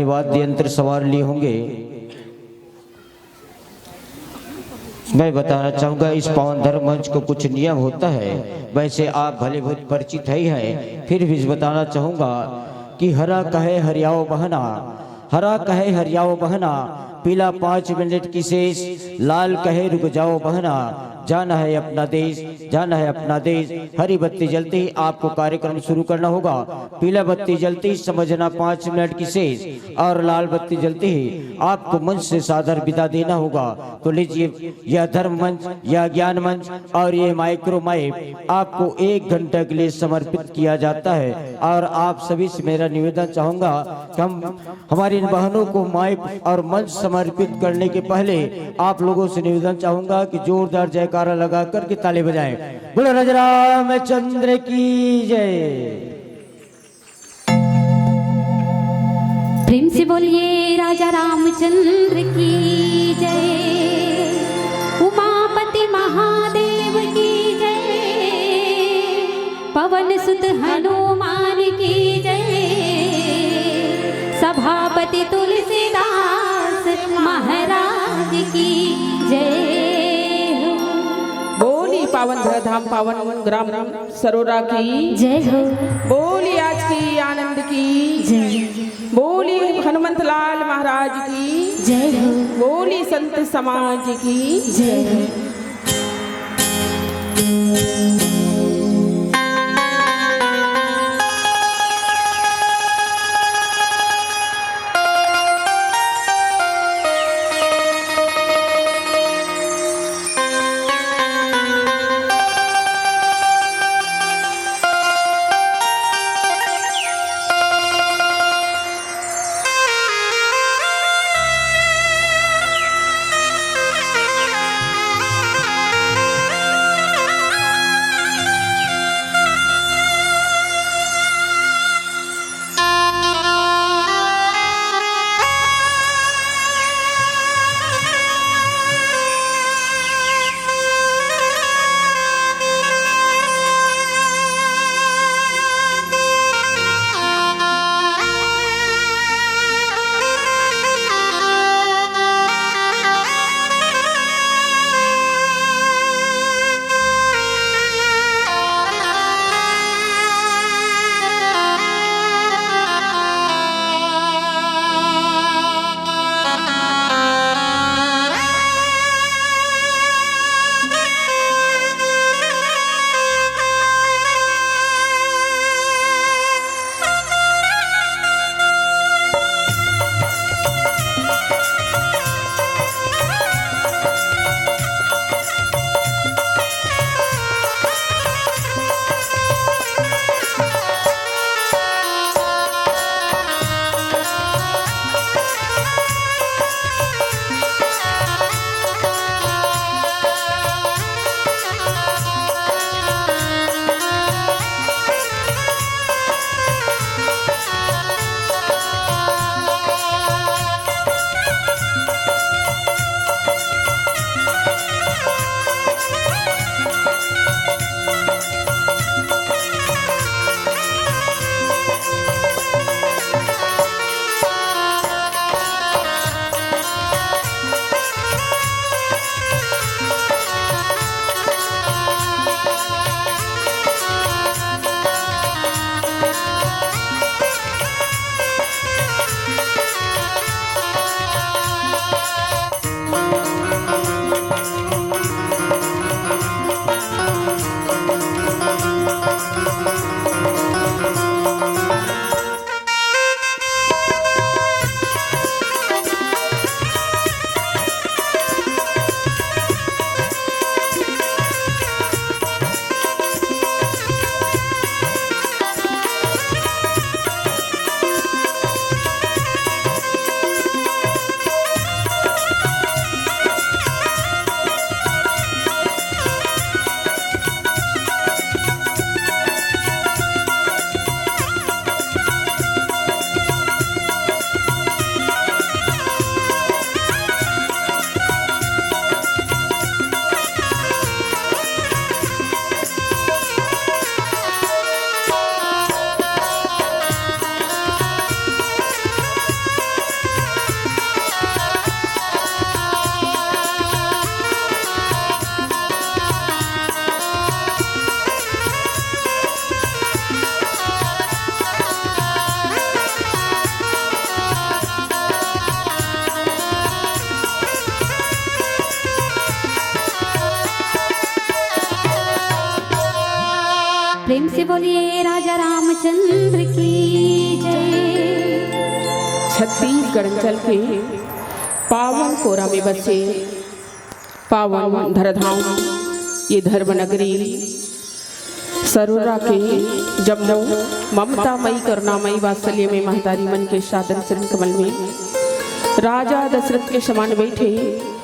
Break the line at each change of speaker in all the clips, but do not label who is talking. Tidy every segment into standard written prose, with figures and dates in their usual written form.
अपने वाद्य यंत्र सवार लिए होंगे। मैं बताना चाहूँगा इस पावन धर्म मंच को कुछ नियम होता है, वैसे आप भले बहुत परिचित ही हैं, फिर भी बताना चाहूँगा कि हरा कहे हरियाओ बहना, हरा कहे हरियाओ बहना, पीला 5 मिनट की शेष, लाल कहे रुक जाओ बहना, जाना है अपना देश, जाना है अपना देश। हरी बत्ती जलती ही आपको कार्यक्रम शुरू करना होगा। पीला बत्ती जलती ही समझना 5 मिनट की शेष, और लाल बत्ती जलती ही आपको मंच से सादर विदा देना होगा। तो लीजिए, यह धर्म मंच, यह ज्ञान मंच और ये माइक्रो माइक आपको 1 घंटे के लिए समर्पित किया जाता है। और आप सभी से मेरा निवेदन चाहूंगा कि हम हमारी इन बहनों को माइक और मंच समर्पित करने के पहले आप लोगों से निवेदन चाहूंगा कि जोरदार जयकारा लगा करके ताली बजाएं। बोलो राजा रामचंद्र की जय।
प्रेम से बोलिए राजा रामचंद्र की जय, उमापति महादेव की जय, पवन सुत हनुमान की जय, सभापति तुलसीदास महाराज की जय।
बोली पावन धाम पावन ग्राम सरोरा की
जय हो,
बोली आज की आनंद की
जय,
बोली हनुमंत लाल महाराज की
जय हो,
बोली संत समाज की
जय हो। प्रेम से बोलिए राजा रामचंद्र की जय।
छत्तीसगढ़ अंचल के पावन कोरा में बसे पावन धरधाम ये धर्म नगरी सरोरा के जम्मू ममतामयी करुणामयी वात्सल्य में महतारी मन के सादर चरण कमल में राजा दशरथ के समान बैठे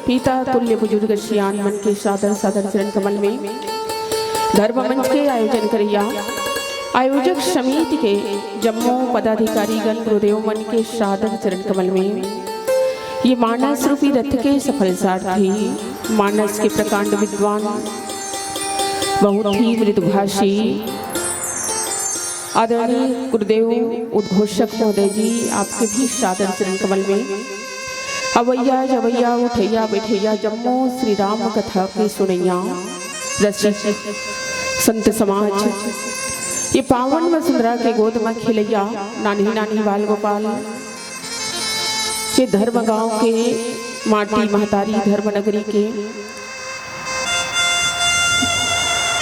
पिता तुल्य बुजुर्ग श्यान मन के सादर सादर चरण कमल में धर्म मंच के आयोजन करिया आयोजक समिति के जम्मू पदाधिकारीगण गुरुदेव मन के सादर चरण कमल में ये मानस रूपी रथ के सफल सारथी मानस के प्रकांड विद्वान बहुत ही मृदुभाषी आदरणीय गुरुदेव उद्घोषक महोदय जी आपके भी सादर चरण कमल में अवैया जवैया उठैया बैठैया जम्मू श्री राम कथा के सुनैया रसिक संत समाज ये पावन वसुंधरा के गोद में खिलैया नानी नानी बाल गोपाल ये धर्म गांव के माटी महतारी धर्म नगरी के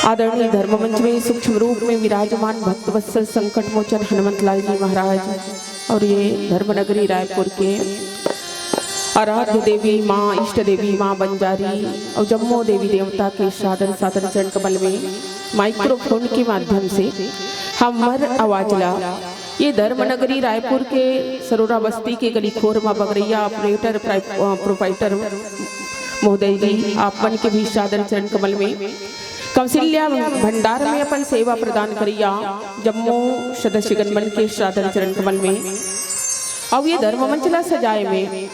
आदरणीय धर्म मंच में सूक्ष्म रूप में विराजमान भक्त वत्सल संकट मोचन हनुमत लाल जी महाराज और ये धर्म नगरी रायपुर के आराध्य देवी माँ इष्ट देवी माँ बंजारी और जम्मू देवी देवता के सादर सादर चरण कमल में माइक्रोफोन के माध्यम से हमर आवाजला ये धर्म नगरी रायपुर के सरोरा बस्ती के गली खोर माँ बगरैया ऑपरेटर प्रोपाइटर महोदय जी आप मन के भी सादर चरण कमल में कौशल्या भंडार में अपन सेवा प्रदान करिया जम्मू सदस्यगण मन के सादर चरण कमल में और ये धर्म मंचला सजाए में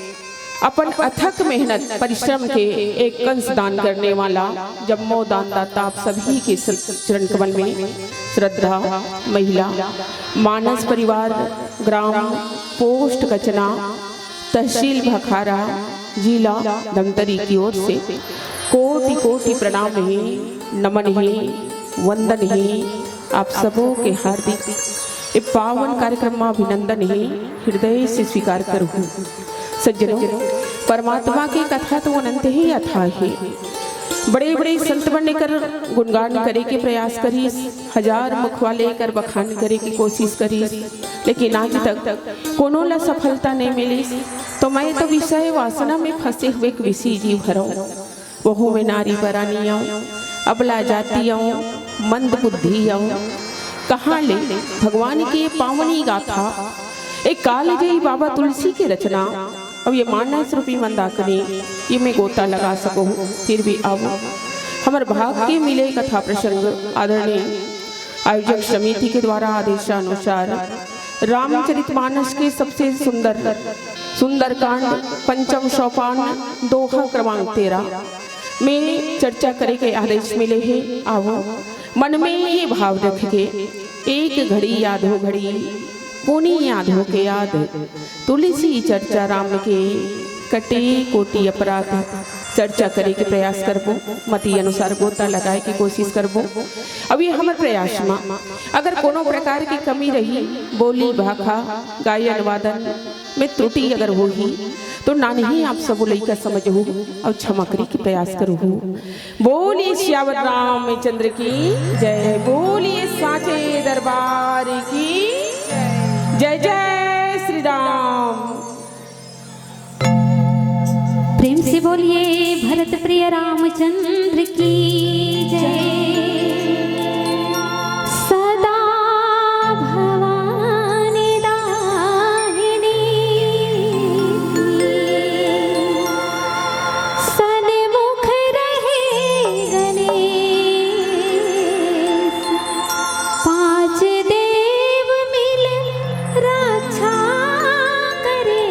अपन अथक मेहनत परिश्रम के एक कंस दान करने वाला जम्मू दानदाता आप सभी के चरण कमल में श्रद्धा महिला मानस परिवार ग्राम पोस्ट कचना तहसील भखारा जिला धमतरी की ओर से कोटि कोटि प्रणाम है नमन है वंदन है आप सबों के हार्दिक ये पावन कार्यक्रम में अभिनंदन है हृदय से स्वीकार करूँ सज्जनों परमात्मा की कथा तो अनंत ही अथाह है बड़े बड़े संत बनने कर गुणगान करे के प्रयास करी हजार मुख वाले कर बखान करे की कोशिश करी लेकिन आज तक कोनो ला सफलता नहीं मिली तो मैं तो विषय वासना में फंसे हुए विषी जीव हरो वहू में नारी बरानी आऊँ अबला जाती आऊँ मंद बुद्धि आऊँ कहाँ ले भगवान की पावनी गाथा एक काल जयी बाबा तुलसी की रचना अब ये मानस रूपी मंदाकिनी ये मैं गोता लगा सकूँ फिर भी अब हमारे भाग के मिले कथा प्रसंग आदरणीय आयोजक समिति के द्वारा आदेशानुसार रामचरितमानस के सबसे सुंदर कांड पंचम सोपान दोहा क्रमांक 13 में चर्चा करे के आदेश मिले हैं। आओ मन में ये भाव रख के एक घड़ी याद हो घड़ी पुनी याद हो के याद तुलसी चर्चा राम के कटे कोटि अपराध चर्चा करे के प्रयास करबो मती अनुसार गोता लगाए की कोशिश करबो। अब ये हमारे प्रयास में अगर कोनो प्रकार की कमी रही बोली भाखा गायन वादन में त्रुटि अगर होगी तो नानी ही आप सब लइका समझ हो और क्षमा करे की प्रयास करो। बोलिए श्यावर रामचंद्र की जय बोलिए साचे दरबार की जय जय श्री राम।
प्रेम से बोलिए भरत प्रिय रामचंद्र की जय। सदा भवानी दाहिनी सन्मुख रहे गणेश पांच देव मिल रक्षा करे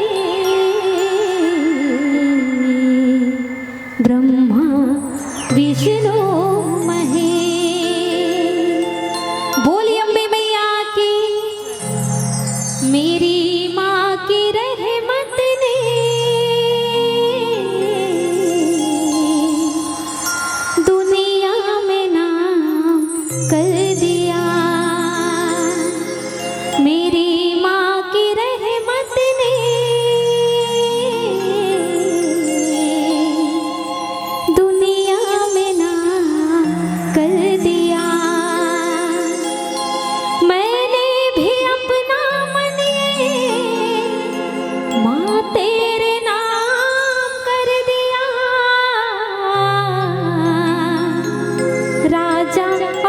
ब्रह्मा विष्णु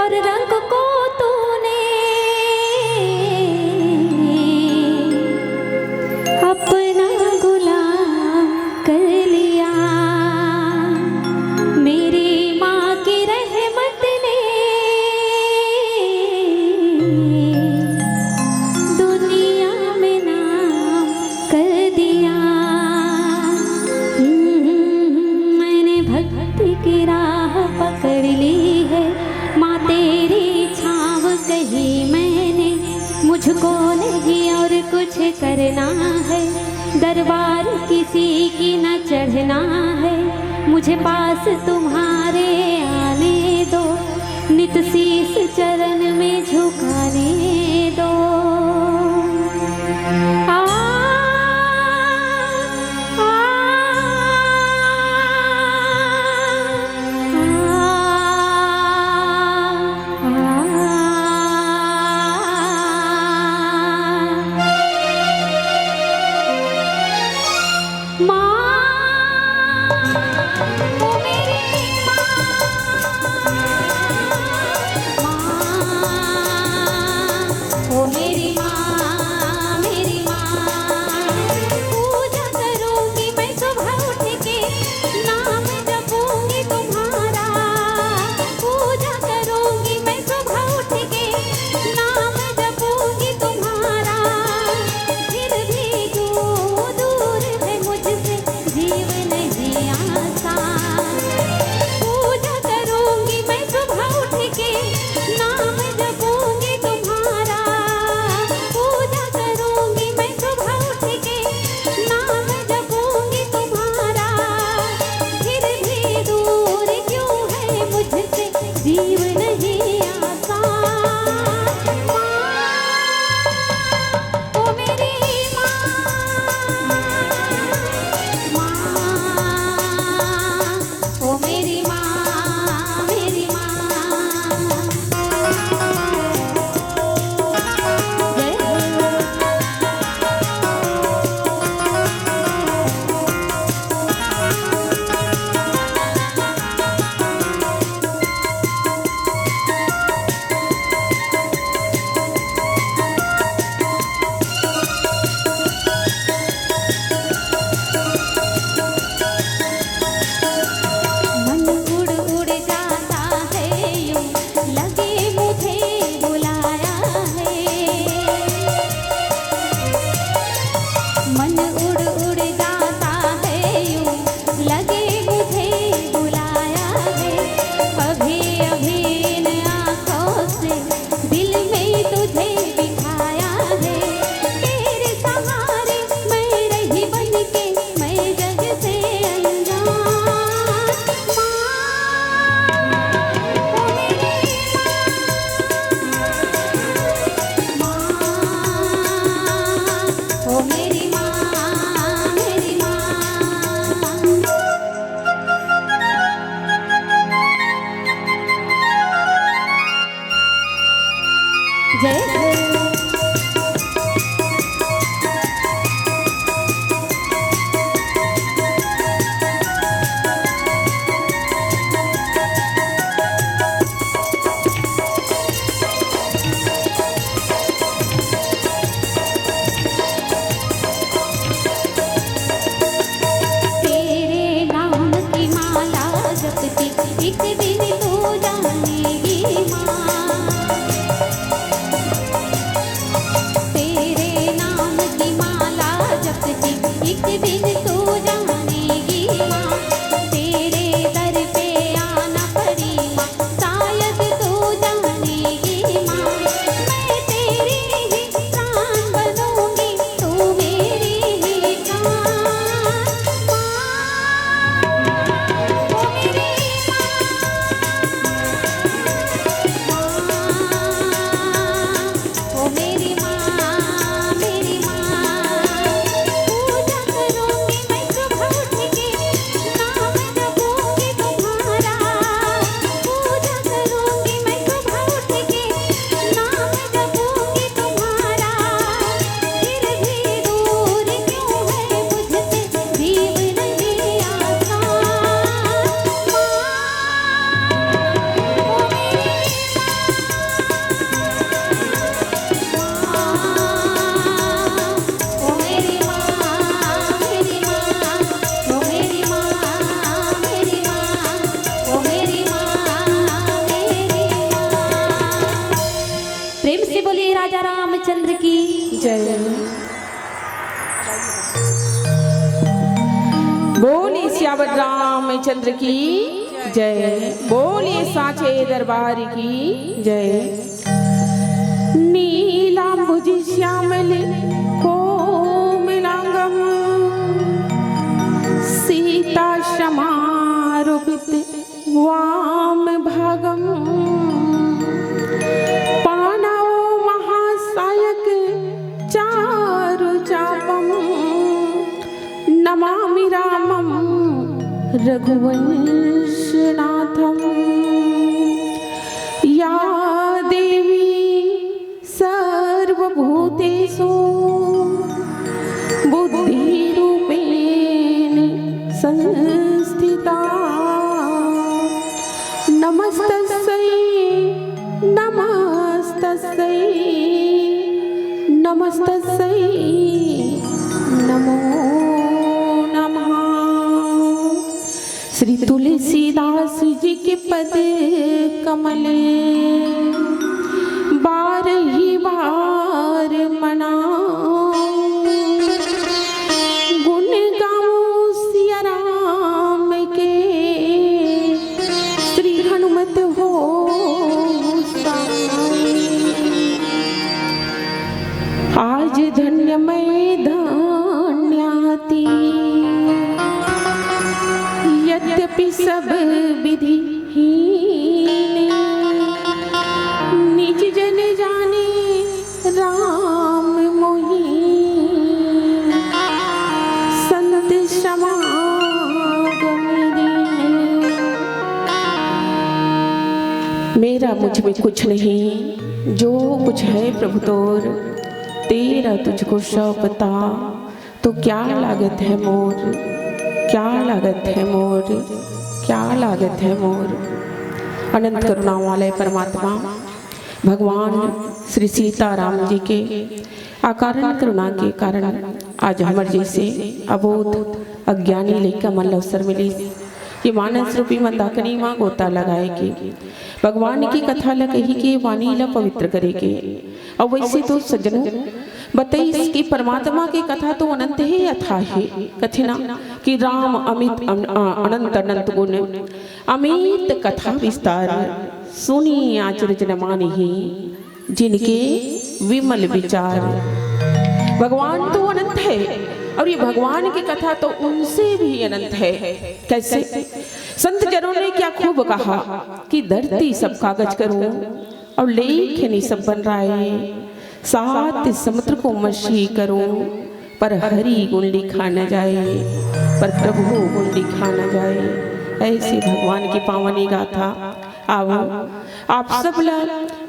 और रंग को तूने अपना गुलाम कर लिया। मेरी माँ की रहमत ने दुनिया में नाम कर दिया। मैंने भक्ति की राह पकड़ ली है, माँ तेरी छाँव कही मैंने। मुझको नहीं और कुछ करना है, दरबार किसी की न चढ़ना है। मुझे पास तुम्हारे आने दो, नित शीस चरण में झुकाने दो। आ, आ,
जय। बोलिए सियावर रामचंद्र की जय। बोलिए साचे दरबार की जय। नीलांबुज श्यामल कोमलांगम सीता समारोपित वाम भागम पाणौ महासायक चारु चापम नमामि रामम रघुवंशनाथम। या देवी सर्वभूतेषु बुद्धिरूपेण संस्थिता नमस्तस्यै नमस्तस्यै नमस्तस्यै नमो नमः। श्री तुलसीदास जी के पद कमल बारही बार मनाऊं गुण गाऊं सिया राम के श्री हनुमत हो आज धन्य मैं धन्याति यद्यपि सब विधिहीन निज जन जाने राम मोहि संत समागम दीन। मेरा मुझ में कुछ नहीं जो कुछ है प्रभु तोर तेरा तुझको सौ पता तो क्या लागत है मोर क्या लागत है मोर क्या लागत है मोर। अनंत करुणा वाले परमात्मा भगवान श्री सीताराम जी के अकारण करुणा के कारण आज हमारे जैसे अबोध अज्ञानी लेकर मन अवसर मिली ये मानस रूपी मंदाकिनी माँ गोता लगाएगी भगवान की कथा ल कही के वाणी ला पवित्र करेगी। और वैसे तो सज्जनों बताइए इसकी परमात्मा की कथा तो अनंत है अथा है कथिना कि राम अमित अनंत अनंत गुण अमित कथा विस्तार सुनी आचरज न मानी जिनके विमल विचार। भगवान तो अनंत है और ये भगवान की कथा तो उनसे भी अनंत है। कैसे संत जनों ने क्या खूब कहा कि धरती सब कागज करूं और लेखनी सब बन रहा है सात समुद्र को मछली करूं पर हरि गुण लिखा न जाए पर प्रभु गुण लिखा न जाए। ऐसे भगवान की पावनी गाथा आओ आप सब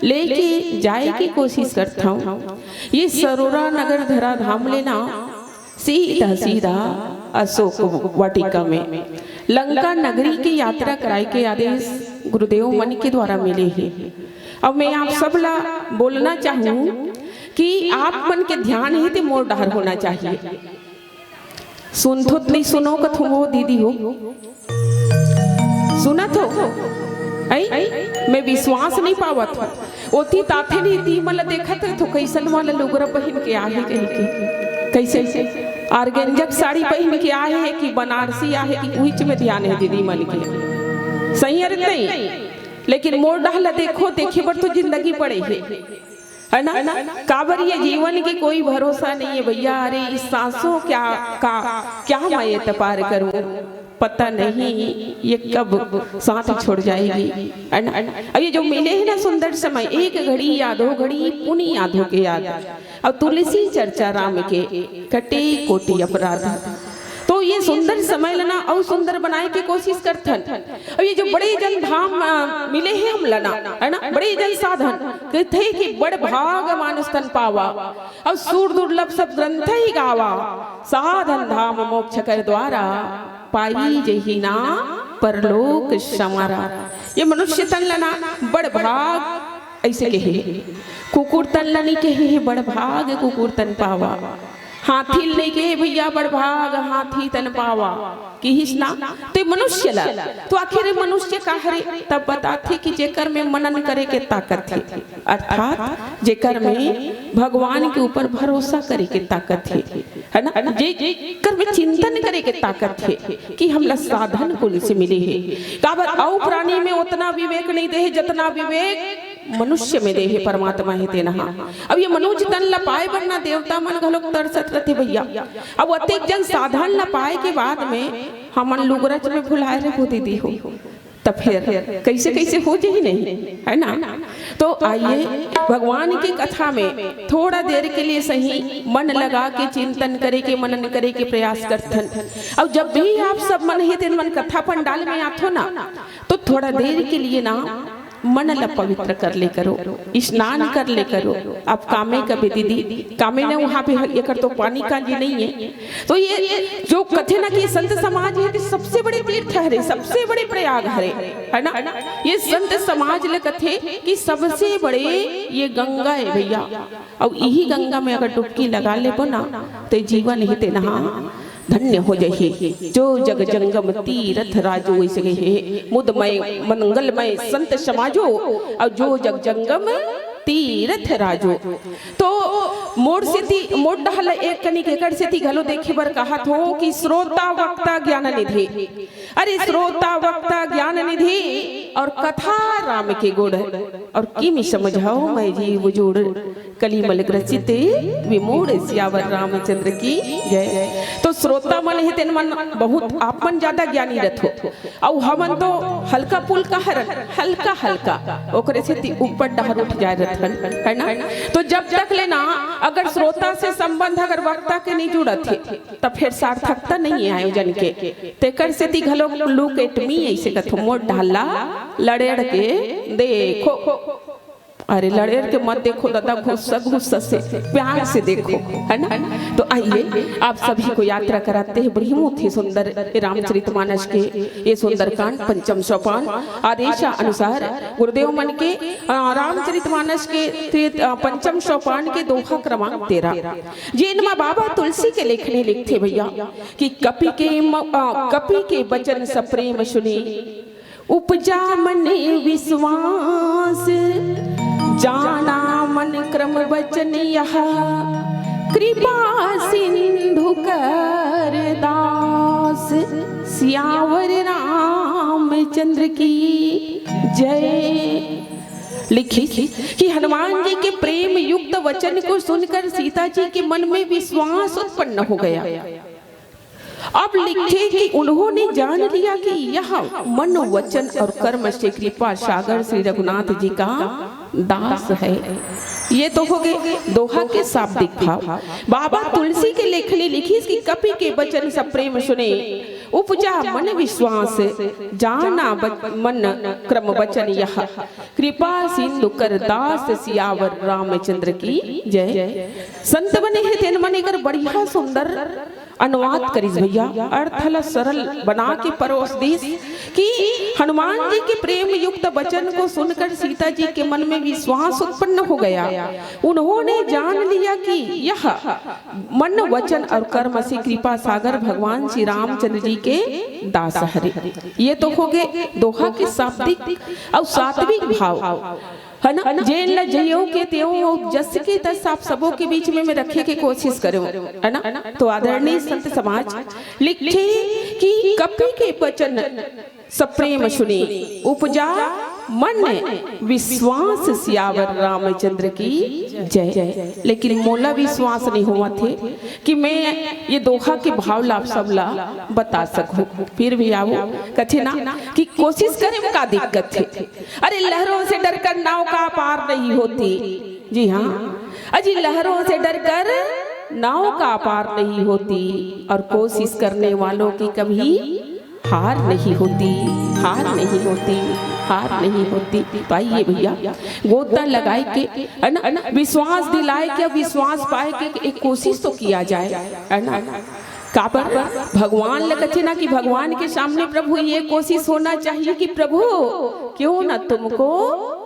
लेके जाए की कोशिश करता हूँ। ये सरोरा नगर धरा धाम लेना सीधा सीधा अशोक वाटिका में लंका नगरी की यात्रा कराई के आदेश गुरुदेव मन के द्वारा मिले हैं। अब मैं आप सब ला बोलना चाहूँ कि आप मन के ध्यान ही ते मोर डहर होना चाहिए। सुन तो नहीं सुनो कथो वो दीदी हो सुना तो मैं विश्वास नहीं पावत ओती ताथे नहीं दी मला देखत तो कैसन वाला लुगरा पहन के आहे कहीं के कैसे आर्गेंजक साड़ी पहन के आहे है कि बनारसी आहे कि उहिच में ध्यान है दीदी मन के सही अर्थ नहीं लेकिन मोर डहला देखो देखे पर तो जिंदगी पड़े है ना काबर ये जीवन की कोई भरोसा नहीं है भैया। अरे इस सांसों क्या मैं ये तपार करूं पता नहीं ये कब साथ छोड़ जाएगी। अब ये जो मिले है ना सुंदर समय एक घड़ी यादो घड़ी पुनी यादों के याद और तुलसी चर्चा राम के कटे कोटि अपराध। तो ये सुंदर समय लेना और सुंदर बनाए की कोशिश करथन। और ये जो बड़े जन धाम मिले हैं हम लना है ना बड़े जन साधन कहते कि बड़ भाग मानुष तन पावा और सूर दुर्लभ सब ग्रंथ ही गावा साधन धाम मोक्ष कर द्वारा पाई जही ना परलोक समारा। ये मनुष्य तन लना बड़ भाग ऐसे कहे कुकुर तन लनी कहे बड़ भाग कुकुर तन पावा हाथी लेके भैया बड़भाग हाथी तन पावा कि हिसना तो मनुष्य ला तो आखिर मनुष्य का हरे तब बताते कि जेकर में मनन करे के ताकत है, अर्थात जेकर में भगवान के ऊपर भरोसा करे के ताकत है ना, जेकर में चिंतन करे के ताकत है कि हमला साधन कुल से मिले है। काबर औ प्राणी में उतना विवेक नहीं दे जितना विवेक मनुष्य में दे है परमात्मा है तेना। अब ये मनुष्य तन ला पाए बनना देवता मन घलोक तरसत रहते भैया। अब अतिक जन साधन ला पाए के बाद में हमन लुगरच में भुलाए रहे दीदी हो तब फिर कैसे कैसे हो जाए नहीं है ना। तो आइए भगवान की कथा में थोड़ा देर के लिए सही मन लगा के चिंतन करे के मनन करे के प्रयास करथन। अब जब भी आप सब मन ही दिन मन कथा पंडाल में आथो ना तो थोड़ा देर के लिए ना मन ला पवित्र कर ले करो, स्नान कर ले करो। आप कामे कभी दीदी कामे ने वहाँ पे एकर तो पानी का जी नहीं है। तो ये जो कथे ना कि संत समाज है कि सबसे बड़े तीर्थ हरे, सबसे बड़े प्रयाग हरे है ना। ये संत समाज ले कथे कि सबसे बड़े ये गंगा है भैया। और यही गंगा में अगर डुबकी लगा ले ना तो जीवन ही ते नहा धन्य हो जाए। जो जग जंगम तीर्थ राजो ऐसे है मुदमय मंगलमय संत समाजो और जो जग जंगम तीर्थ राजो। तो मोड़ से मोड़ डहल एक कनिक एकड़ से घलो देखे बर कहा हो कि श्रोता वक्ता ज्ञान निधि। अरे श्रोता वक्ता ज्ञान निधि और कथा राम के गुण और किमि समझाओ मैं जी बुजुड़ कलिमल ग्रसित विमूढ़ सियावर रामचंद्र की जय। तो श्रोता मन है तेन मन बहुत आपन ज्यादा ज्ञानी रथो और हमन तो हल्का पुल्का हरन हल्का हल्का ओकरे से ऊपर डहर उठ जाए रथन है ना। तो जब तक लेना अगर श्रोता से संबंध अगर वक्ता के नहीं जुड़त है तब फिर सार्थकता नहीं है आयोजन के। तेकर से ती घलो लुक एट मी ऐसे कथो मोड़ ढाला लड़ेड़ के देखो। अरे लड़ेड़ के मत देखो दादा, गुस्सा गुस्सा से प्यार से देखो है ना। तो आइए आप सभी को यात्रा कराते हैं बड़ी ही सुंदर रामचरितमानस के ये सुंदरकांड पंचम सोपान आदेश अनुसार गुरुदेव मन के रामचरितमानस के पंचम सोपान के दोहा क्रमांक 13 जिनमा बाबा तुलसी के लेखने लिखते भैया कि कपि के वचन सप्रेम सुने उपजा मन विश्वास जाना मन क्रम वचन यह कृपा सिंधु कर दास सियावर रामचंद्र की जय। लिखी कि हनुमान जी के प्रेम युक्त वचन को सुनकर सीता जी के मन में विश्वास उत्पन्न हो गया। अब लिखे कि उन्होंने जान लिया कि यह मन वचन और कर्म से कृपा सागर श्री रघुनाथ जी का दास है। ये तो हो गए दोहा के शाब्दिक भाव। बाबा तुलसी के लेखनी लिखी कि कपि के वचन सब प्रेम सुने उपजा मन विश्वास जाना मन क्रम वचन यह कृपा सिंधु कर दास सियावर रामचंद्र की जय। संत बने हैं तेन मने कर बढ़िया सुंदर अनुवाद करीस भैया अर्थला सरल बना के परोस दीस कि हनुमान जी के प्रेम युक्त वचन को सुनकर सीता जी के मन में विश्वास उत्पन्न हो गया। उन्होंने जान लिया कि यह मन वचन और कर्म से कृपा सागर भगवान श्री रामचंद्र जी के दास हरे। ये तो हो गए दोहा के शाब्दिक और सात्विक भाव है ना। जेन ला जयो के त्यों जस के तस आप सबों के बीच में मैं रखे के कोशिश करूं है ना। तो आदरणीय संत समाज लिखे कि कपि के वचन सप्रेम सुने उपजा मन विश्वास सियावर रामचंद्र की जय। लेकिन मोला विश्वास नहीं हुआ थे कि मैं ये दोहा के भाव लाभ सब ला बता सकूं। फिर भी आओ कथे ना कि कोशिश करें का दिक्कत थे। अरे लहरों से डरकर नाव का पार नहीं होती। जी हाँ अजी लहरों से डरकर नाव का पार नहीं होती और कोशिश करने वालों की कभी हार नहीं होती, हार नहीं होती, हार नहीं होती। पाइए भैया गोता लगाए के है ना, विश्वास दिलाए के विश्वास पाए के एक कोशिश तो किया जाए है ना। काबर भगवान लगते ना कि भगवान के सामने प्रभु ये कोशिश होना चाहिए कि प्रभु क्यों ना तुमको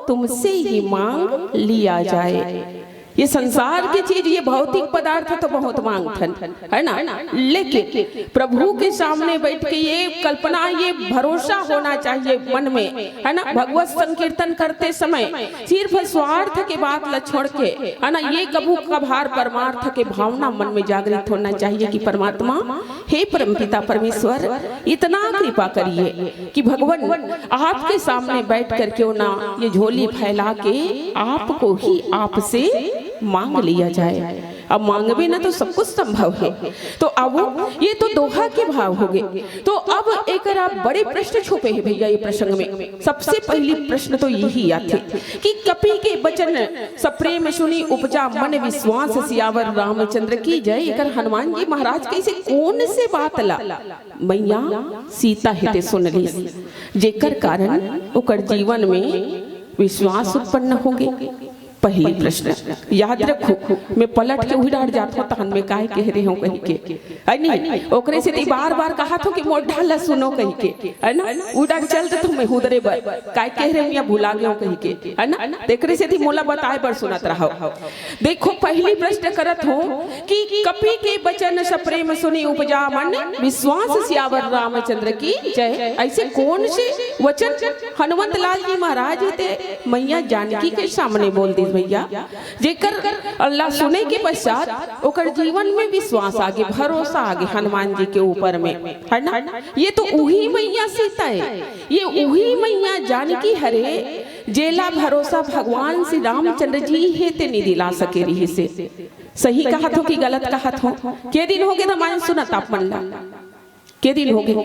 तुमसे ही मांग लिया जाए। ये संसार की चीज, ये भौतिक पदार्थ तो बहुत मांगथन, है ना, लेकिन प्रभु के सामने बैठ के ये कल्पना, ये भरोसा होना चाहिए मन में, है ना। भगवत संकीर्तन करते समय सिर्फ स्वार्थ के बात ल छोड़ के, है ना, ये कभू कभार परमार्थ के भावना मन में जागृत होना चाहिए कि परमात्मा, हे परमपिता परमेश्वर, इतना कृपा करिए कि भगवान आपके सामने बैठ कर क्यों ना ये झोली फैला के आपको ही आपसे मांग लिया जाए। अब मांगवे ना तो सब कुछ संभव है। तो अब ये तो दोहा के भाव हो गए। तो अब एक आप बड़े प्रश्न छुपे हैं भैया ये प्रसंग में। सबसे पहली प्रश्न तो यही आते कि कपि के बचन सप्रेम सुनी उपजा मन विश्वास सियावर रामचंद्र की जय। एकर हनुमान जी महाराज कैसे कौन से बात ला मैया सीता हिते सुन ली, जेकर कारण ओकर जीवन में विश्वास उत्पन्न होंगे। पहली प्रश्न याद रखो, मैं पलट के उही डाट जात हो तहन में काय कह रहे हो कहीं के, है नहीं, ओकरे से बार बार कहा तो कि मोर ढाला सुनो कहीं के, है ना, उडाट चलते तो मैं हुदरे बर काय कह रहे हो या भुला गए हो कहीं के, है ना, देखरे से मोला बताए बर सुनत रहो। देखो पहली प्रश्न करत हो कि कपि के बचन सप्रेम सुनी उपजा मन विश्वास सियावर रामचंद्र की जय। ऐसे कौन से वचन हनुमंत लाल जी महाराज थे मैया जानकी के सामने बोल दी भैया, जेकर अल्लाह सुने के पश्चात ओकर जीवन में विश्वास आगे, भरोसा आगे हनुमान जी के ऊपर में, है ना। ये तो वही मैया सीता है, ये वही मैया जानकी हरे जेला भरोसा भगवान श्री रामचंद्र जी है ते नहीं दिला सके रही से। सही कहा तो कि गलत कहा तो के दिन हो गए तो मान सुना ताप मन ला के दिन हो गए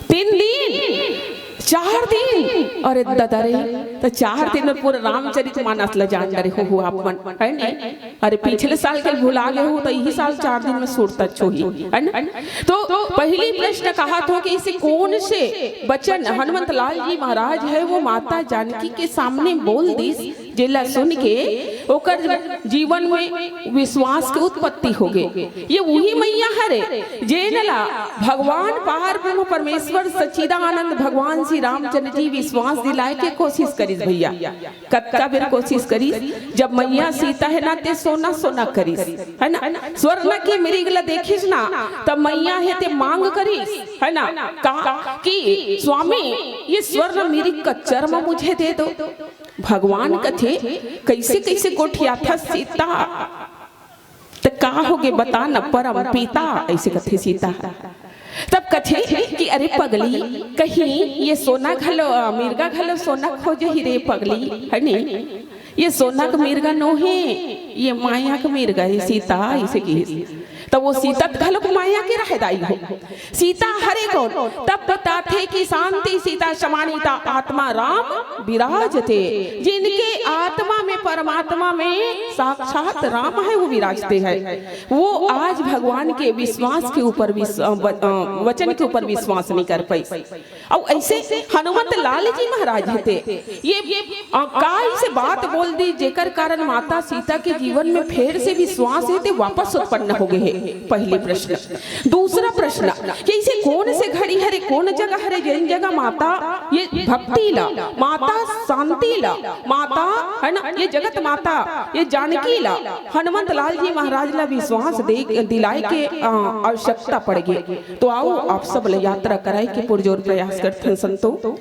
3 दिन 4 दिन, अरे दादा रे तो 4 दिन में पूरा रामचरित मानस ल जान रहे हो आप मन, है नहीं। अरे पिछले साल के भुला गए हो तो यही साल 4 दिन में सुरता छोही, है ना। तो पहली प्रश्न कहा था कि इसे कौन से बचन हनुमंत लाल जी महाराज है वो माता जानकी के सामने बोल दी, जेला सुन के ओकर जीवन में विश्वास की उत्पत्ति हो गई। ये वही मैया हरे जेनला भगवान पार ब्रह्म परमेश्वर सच्चिदानंद भगवान श्री रामचंद्र जी विश्वास दिलाए के कोशिश करीस भैया। कत्ता बेर कोशिश करीस, जब मैया सीता है ना ते सोना सोना करीस, है ना, स्वर्ण की मेरी गला देखिस ना तब मैया है ते मांग करीस, है ना, कहा कि स्वामी ये स्वर्ण मेरी कच्चर में मुझे दे दो। भगवान कथे कैसे कैसे गोठिया था सीता तो का हो गए बता न परम पिता, ऐसे कथे सीता। तब कथे कि अरे पगली कहीं ये सोना घलो मिर्गा घलो सोना खोजे ही रे पगली, है नहीं, ये सोना का मिर्गा नो है, ये माया का मिर्गा है सीता, ऐसे की। तब वो सीता घलो माया के रहदाई हो, सीता हरे कौन तब बताते कि शांति सीता समानिता आत्मा राम विराजते, जिनके आत्मा में परमात्मा में साक्षात राम है वो विराजते हैं। वो आज भगवान के विश्वास के ऊपर वचन के ऊपर विश्वास नहीं कर पाई। और ऐसे हनुमंत लाल जी महाराज थे ये काय से बात बोल दी जेकर कारण माता सीता के जीवन में फिर से विश्वास है वापस उत्पन्न हो गए। पहली प्रश्न। दूसरा प्रश्न कि इसे कौन से घड़ी हरे कौन जगह हरे जिन जगह माता ये भक्ति ला, माता शांति ला, माता है ना ये जगत माता ये जानकी ला हनुमंत लाल जी महाराज ला विश्वास दिलाए के आवश्यकता पड़ गई। तो आओ आप सब यात्रा कराए के पुरजोर प्रयास करते हैं संतो।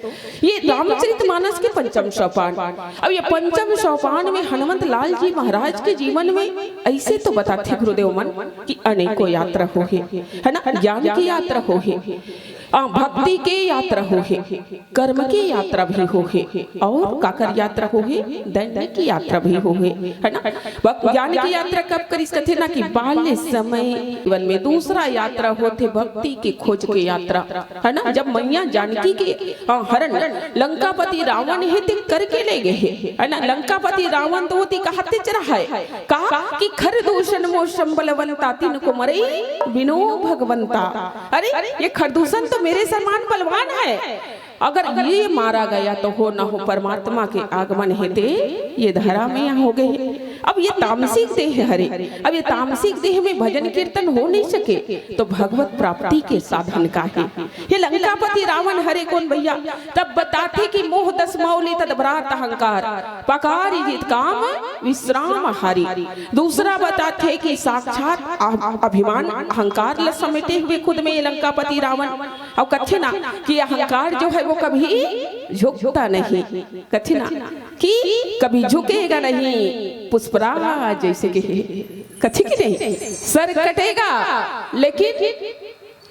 ये रामचरितमानस के पंचम सोपान। अब ये पंचम सोपान में हनुमंत लाल जी महाराज के जीवन में ऐसे तो बताते गुरुदेव मन कि अनेकों यात्रा हो है ना, ज्ञान की यात्रा हो है, भक्ति के यात्रा हो है, कर्म की यात्रा भी हो है, और काकर यात्रा हो है, दैनिक की यात्रा भी हो है ना। ज्ञान की यात्रा कब करी कथे ना कि बाल्य समय जीवन में। दूसरा यात्रा होते भक्ति के खोज के यात्रा है ना, जब मैया जानकी के हरण लंकापति रावण है ते करके ले गए है ना। लंकापति रावण तो होती कहते चला है कहा कि खर दूषण मोशम बलवंता तीन को मरे बिनो भगवंता। अरे ये खरदूषण तो मेरे समान बलवान है, अगर ये मारा गया तो हो ना हो परमात्मा के आगमन हेते ये धरा में यहाँ हो गए। अब ये तामसिक देह हरे, अब ये तामसिक देह में भजन कीर्तन हो नहीं सके तो भगवत प्राप्ति के साधन का है। ये लंकापति रावण हरे कौन भैया? तब बताते कि मोह दस मौली तदभ्रात अहंकार पकारी जित काम विश्राम हारी। दूसरा बताते कि साक्षात अभिमान अहंकार ल समेटे हुए खुद में लंकापति रावण। अब कथे ना कि अहंकार जो है वो कभी झुकता नहीं, कथे ना कि कभी झुकेगा नहीं, पुष्पराज जैसे कि कथे की नहीं, सर कटेगा लेकिन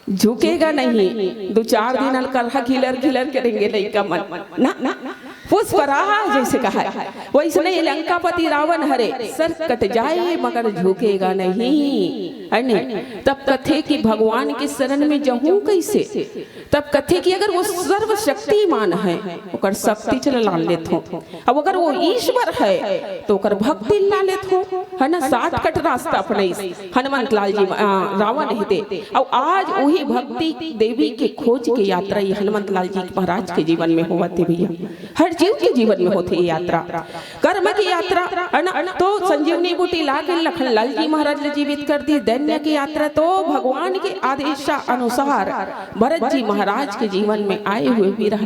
झुकेगा नहीं। दो चार दिन हल्का खिलर खिलर करेंगे नहीं का मन ना, पुष्पराज जैसे कहा है वैसे लंकापति रावण हरे सर कट जाए मगर झुकेगा नहीं। तब कथे कि भगवान के शरण में जाऊं कैसे? तब कथे कि अगर वो सर्वशक्तिमान है ओकर शक्ति चल ला लेत हो, अब अगर वो ईश्वर है तो ओकर भक्ति ला लेत हो, है ना। शॉर्टकट रास्ता अपने हनुमंत लाल जी रावण हिते। अब आज वही भक्ति देवी के खोज के यात्रा ये हनुमंत लाल जी महाराज के जीवन में हुआ थे भैया। हर जीव के जीवन में होती है यात्रा, कर्म की यात्रा, है ना। तो संजीवनी बूटी ला के लखन लाल जी महाराज ने जीवित कर दी। दैन्य की यात्रा तो भगवान के आदेश अनुसार भरत जी महाराज के जीवन में आए हुए विरह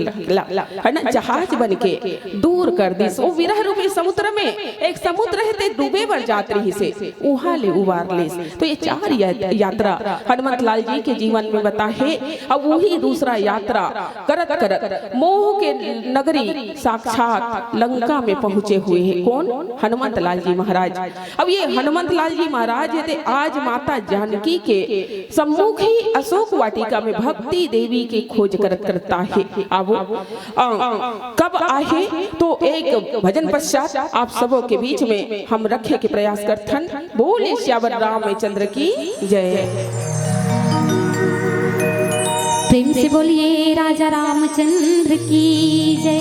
है ना जहाज बन के दूर कर दी। वो विरह रूपी समुद्र में एक समुद्र है डूबे बर जात रही से उहा ले उबार ले। तो ये चार यात्रा हनुमंत लाल जी के जीवन में बता है। अब वही दूसरा यात्रा करत करत मोह के नगरी साक्षात लंका में पहुंचे हुए हैं कौन? हनुमंत लाल जी महाराज। अब ये हनुमंत लाल जी महाराज थे आज माता जानकी के सम्मुख ही अशोक वाटिका में भक्ति देवी की खोज करता है। अब कब आए तो एक भजन पश्चात आप सबों के बीच में हम रखे के प्रयास करथन। बोले श्यावर रामचंद्र की जय।
प्रेम से बोलिए राजा रामचंद्र की जय।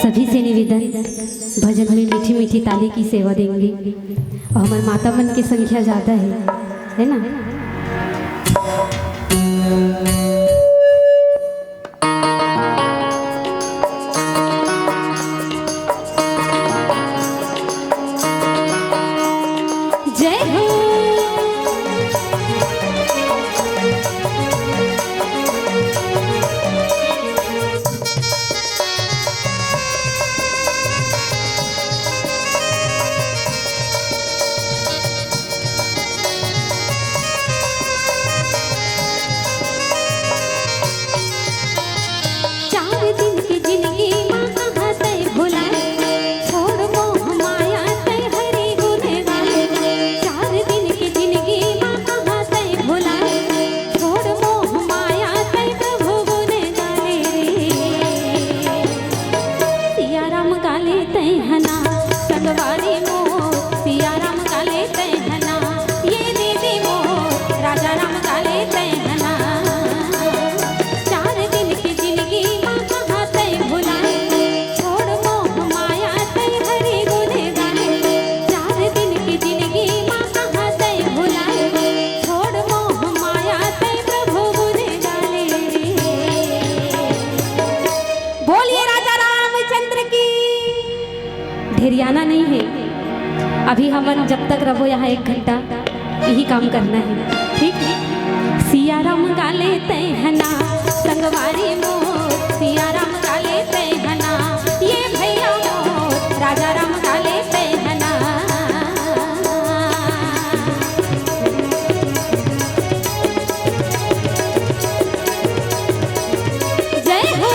सभी से निवेदन भजन में मीठी मीठी ताली की सेवा देंगे और हमारे माता मन की संख्या ज़्यादा है ना। जय हो ढेरियाना नहीं है। अभी हम जब तक रहो यहाँ 1 घंटा यही काम करना है, ठीक। सिया राम गाले तय हना संगवारी मोर, सिया राम गाले तय हना ये भैया मोर, राजा राम गाले तय हना। जय हो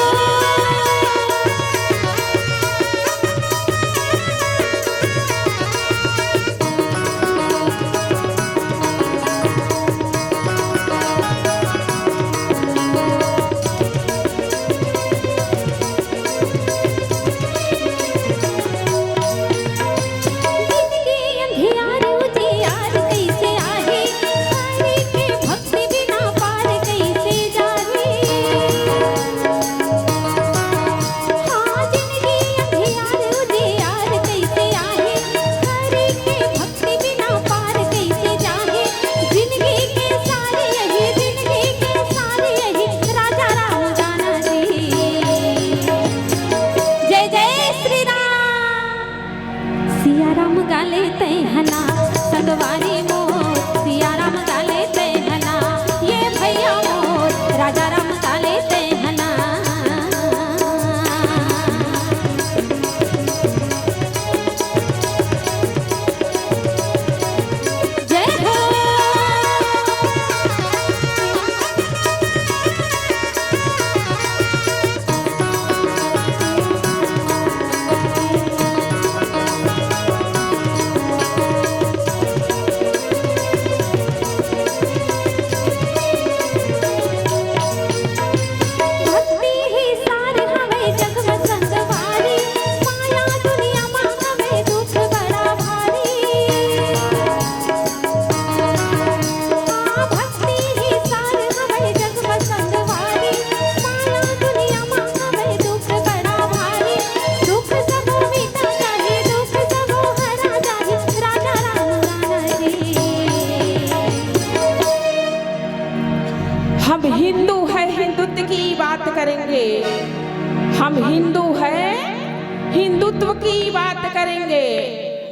हिंदू है, हिंदुत्व की बात करेंगे।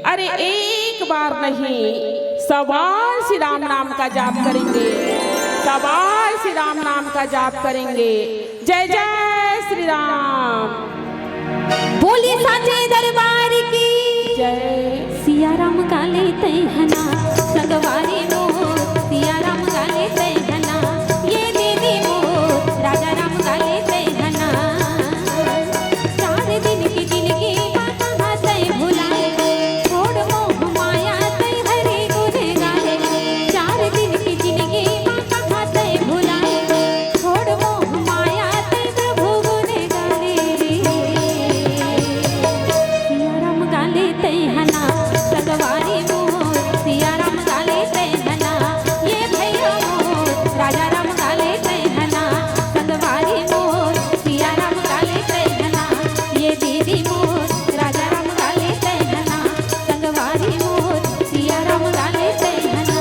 अरे एक बार नहीं, 100 बार श्री राम नाम का जाप करेंगे, 100 बार श्री राम नाम का जाप करेंगे। जय जय श्री राम।
बोली साचे दरबार की
जय।
सिया राम काले तैहना संगवारी मोर, सिया राम काले तैहना ये दीदी मोर, राजा राम काले तैहना। 4 दिन की जिंदगी कहाँ तै भुलाए, छोड़ मोह माया तै हरे गुने गाए। 4 दिन की जिंदगी कहाँ तै भुलाए, छोड़ मोह माया तै प्रभु गुने गाए। सिया राम काले तैहना संगवारी मोर, सिया राम काले तैहना ये भैया मोर, राजा राम काले तैहना संगवारी मोर, सिया राम काले तैहना ये दीदी मोर, राजा राम काले तैहना संगवारी मोर, सिया राम काले तैहना।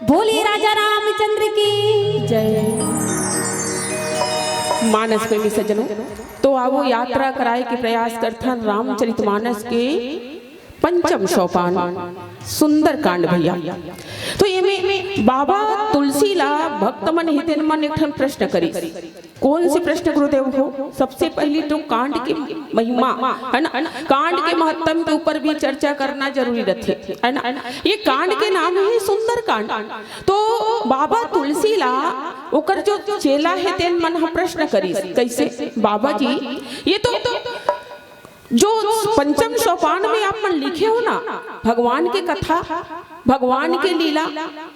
बोली राजा रामचंद्र की
जय। मानस प्रेमी सज्जनों, तो आओ यात्रा कराए के प्रयास करथन रामचरितमानस के पंचम सोपान सुंदर कांड भैया। तो ये में बाबा तुलसी ला भक्त मन हितेन मन एक ठन प्रश्न करी। कौन से प्रश्न गुरुदेव हो? सबसे पहली तो कांड की महिमा है ना, कांड के महत्व के ऊपर भी चर्चा करना जरूरी रहते है ना। ये कांड के नाम है सुंदर कांड। तो बाबा तुलसी ला ओकर जो चेला है तेन मन हम प्रश्न करी कैसे, बाबा जी ये तो जो पंचम सोपान में आप मन लिखे हो ना, भगवान के कथा, भगवान के लीला,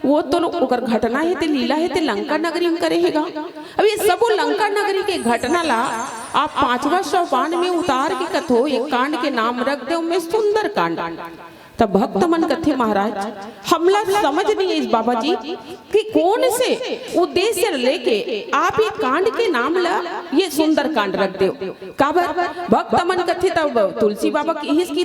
वो तो ओकर घटना है ते लीला है ते लंका नगरी में करेगा। अब ये सब लंका नगरी के घटना ला आप 5वां सोपान में उतार के कथो एक कांड के नाम रख दो में सुंदर कांड। तब भक्त मन कथे महाराज हमला समझ नहीं है इस बाबा जी कि कौन से उद्देश्य लेके आप ये कांड के नाम ला ये सुंदर कांड रख दो। काबर भक्त मन कथे तब तुलसी बाबा की इसकी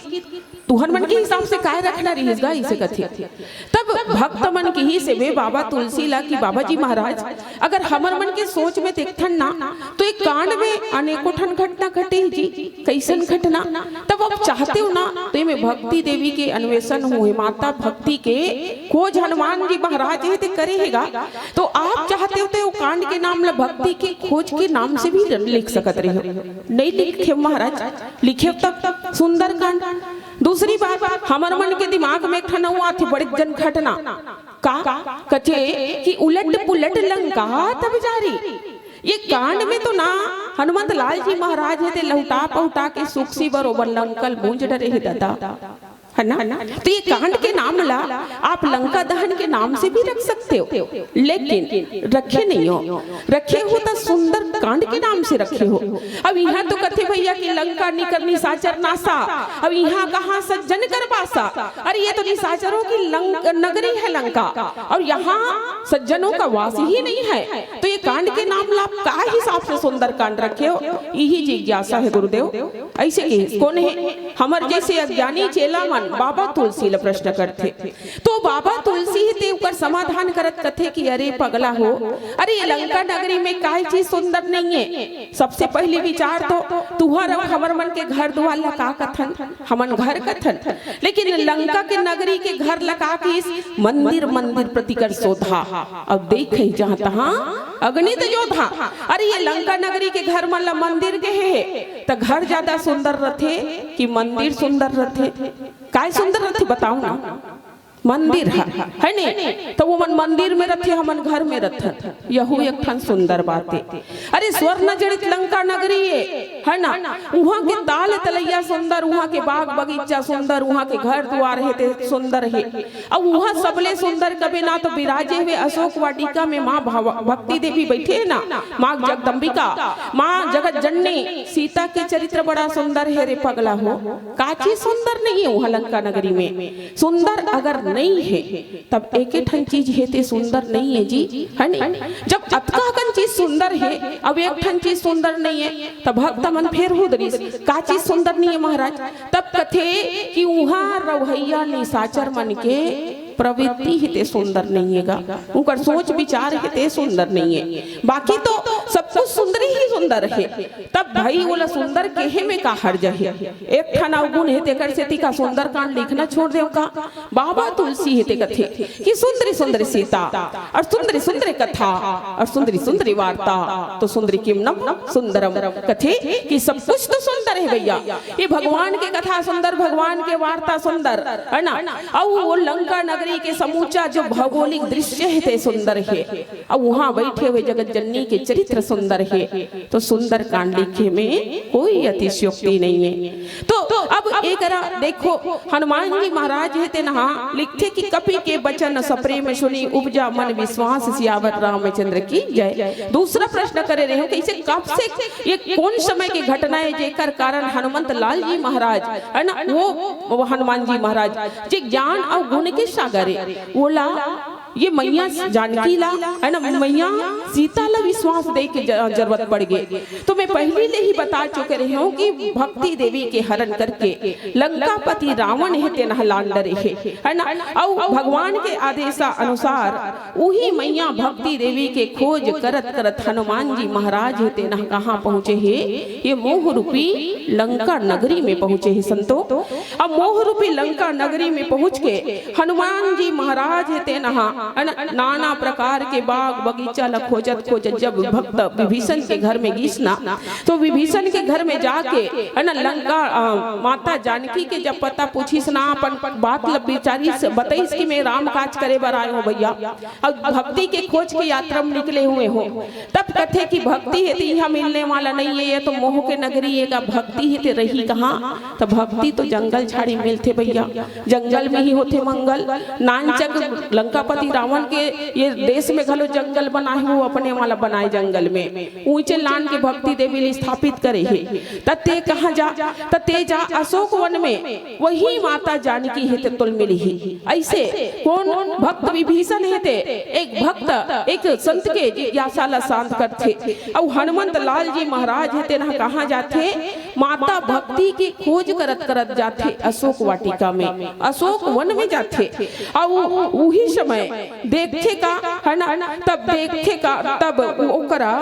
तुहर मन के हिसाब से काय रखना रही गा इसे कथे। तब भक्त मन की ही से वे बाबा तुलसी ला कि बाबा जी महाराज अगर हमर मन के सोच में देखथन ना तो एक कांड में अनेकों ठन घटना घटे जी, कैसन घटना। तब आप चाहते हो ना तो ये में भक्ति देवी के अन्वेषण हुए, माता भक्ति के खोज हनुमान जी महाराज ये करेगा। तो आप चाहते हो तो कांड के नाम ला भक्ति के खोज के नाम से भी लिख सकत रहे हो, नहीं लिखे महाराज, लिखे तब सुंदर कांड। दूसरी बात हमार मन के दिमाग में खनवा थी बड़ी जन घटना का कचे कि उलट पुलट लंका तब जारी। ये कांड में तो ना हनुमंत लाल जी महाराज है ते लौटा पहुटा के सुखसी बरोबर लंकल बूंज डरे है दादा है ना। तो ये कांड के नाम ला आप लंका दहन के नाम से भी रख सकते हो, लेकिन रखे नहीं हो, रखे हो तो सुंदर कांड के नाम से रखे हो। अब यहाँ तो कथे भैया कि लंका निकर निशाचर नासा, अब यहाँ कहाँ सज्जन कर पासा। अरे ये तो निशाचरों की नगरी है लंका और यहाँ सज्जनों का वास ही नहीं है। तो ये कांड के नाम ला का हिसाब से सुंदर कांड रखे हो, यही जिज्ञासा है गुरुदेव। ऐसे कौन है हमारे जैसे अज्ञानी चेला मन बाबा तुलसी ला प्रश्न करते। तो बाबा तुलसी ते ऊपर समाधान करत कथे कि अरे पगला हो, अरे ये लंका नगरी में काय चीज सुंदर नहीं है। सबसे पहले विचार तो तुहर और हमर मन के घर द्वार लगा कथन, हमन घर कथन, लेकिन लंका के नगरी के घर लगा के इस मंदिर मंदिर प्रतिकर शोधा। अब देख जहाँ तहाँ अगणित योद्धा। अरे ये लंका नगरी के घर मन ला मंदिर के है तो घर ज्यादा सुंदर रथे कि मंदिर सुंदर रथे? काय सुंदर रथे बताओ ना। मंदिर है नहीं तो वो मन मंदिर में रखे हमन घर में रखन, यहू एक ठन सुंदर बात है। अरे स्वर्ण जड़ित लंका नगरी है ना, वहाँ के ताल तलैया सुंदर, वहाँ के बाग बगीचा सुंदर, वहाँ के घर द्वार है सुंदर है। अब वहाँ सबले सुंदर कभी ना तो विराजे हुए अशोक वाटिका में माँ भक्ति देवी बैठे है ना, माँ जगदम्बिका, माँ जगत जननी सीता के चरित्र बड़ा सुंदर है। रे पगला हो, काची सुंदर नहीं है वहाँ लंका नगरी में? सुंदर अगर नहीं है तब एक ठन चीज है ते सुंदर नहीं है जी, है नहीं। जब अतका कन चीज सुंदर है अब एक ठन चीज सुंदर नहीं है तब भक्त मन फेर हो दरिस का चीज सुंदर नहीं है महाराज? तब कथे कि वहाँ रवैया निशाचर मन के प्रवृत्ति हिते सुंदर नहीं है, उनका सोच विचार हिते सुंदर नहीं है। बाकी तो सब कुछ सुंदर ही सुंदर है। तब भाई बोला सुंदर केहे में का हर्ज है, एक ठन अवगुण है तेकर सेती का सुंदर कांड लिखना छोड़ देव का। बाबा तुलसी है ते कथे कि सुंदरी सुंदरी सीता और सुंदरी सुंदरी कथा और सुंदरी सुंदरी वार्ता, तो सुंदरी किमनम सुंदरम कथे कि सब कुछ तो सुंदर है भैया। ये भगवान के कथा सुंदर, भगवान के वार्ता सुंदर है ना। और वो लंका नगरी के समूचा जो भौगोलिक दृश्य है ते सुंदर है, और वहां बैठे हुए जगत जननी के चरित्र सुंदर है। तो सुंदर कांड लिखे में कोई अतिशयोक्ति नहीं है। तो अब एक देखो हनुमान जी महाराज है ते नहा लिखते कि कपि के बचन सप्रेम सुनी उपजा मन विश्वास सियावर रामचंद्र की जय। दूसरा प्रश्न करे रहे हो कि इसे कब से, ये कौन समय की घटना है जेकर कारण हनुमंत लाल जी महाराज है ना, वो हनुमान जी महाराज जे ज्ञान और गुण के सागर है। बोला ये मैया जानकी ला है ना, मैया सीता ला विश्वास दे के जरूरत पड़ गई। तो मैं पहले ही बता चुके रही हूँ कि भक्ति देवी के हरण करके लंकापति रावण है ते नहलांडर है ना। और भगवान के आदेश अनुसार वही मैया भक्ति देवी के खोज करत करत हनुमान जी महाराज है ते नह कहाँ पहुँचे है, ये मोह रूपी लंका नगरी में पहुँचे है संतो। अब मोह रूपी लंका नगरी में पहुँच के हनुमान जी महाराज है ते नहा नाना प्रकार के बाग बगीचा ल खोजत खोजत जब भक्त विभीषण के घर में घिसना, तो विभीषण के घर में जाके है ना लंका माता जानकी के जब पता पूछीस ना अपन बात बेचारी से बताइस कि मैं राम काज करे बर आए हो भैया, अब भक्ति के खोज की यात्रा में निकले हुए हो। तब कथे कि भक्ति है तो यहाँ मिलने वाला नहीं है, ये तो मोह के नगरी है, भक्ति है तो रही कहाँ। तो भक्ति तो जंगल झाड़ी मिलते भैया, जंगल में ही होते मंगल। नानचक लंकापति रावण के ये देश में घलो जंगल बनाए हो, अपने वाला बनाए जंगल में ऊंचे लान के भक्ति देवी स्थापित करे है। तते कहाँ जा, तते जा अशोक वन में वही माता जानकी है ते तुल मिली ही। ऐसे कौन भक्त विभीषण है ते एक भक्त एक संत के जिज्ञासा ला शांत करते। और हनुमंत लाल जी महाराज है ते ना कहाँ जाते, माता भक्ति की खोज करत करत जाते अशोक वाटिका में, अशोक वन में जाते। और वही समय देखे का है ना, तब देखे का तब ओकरा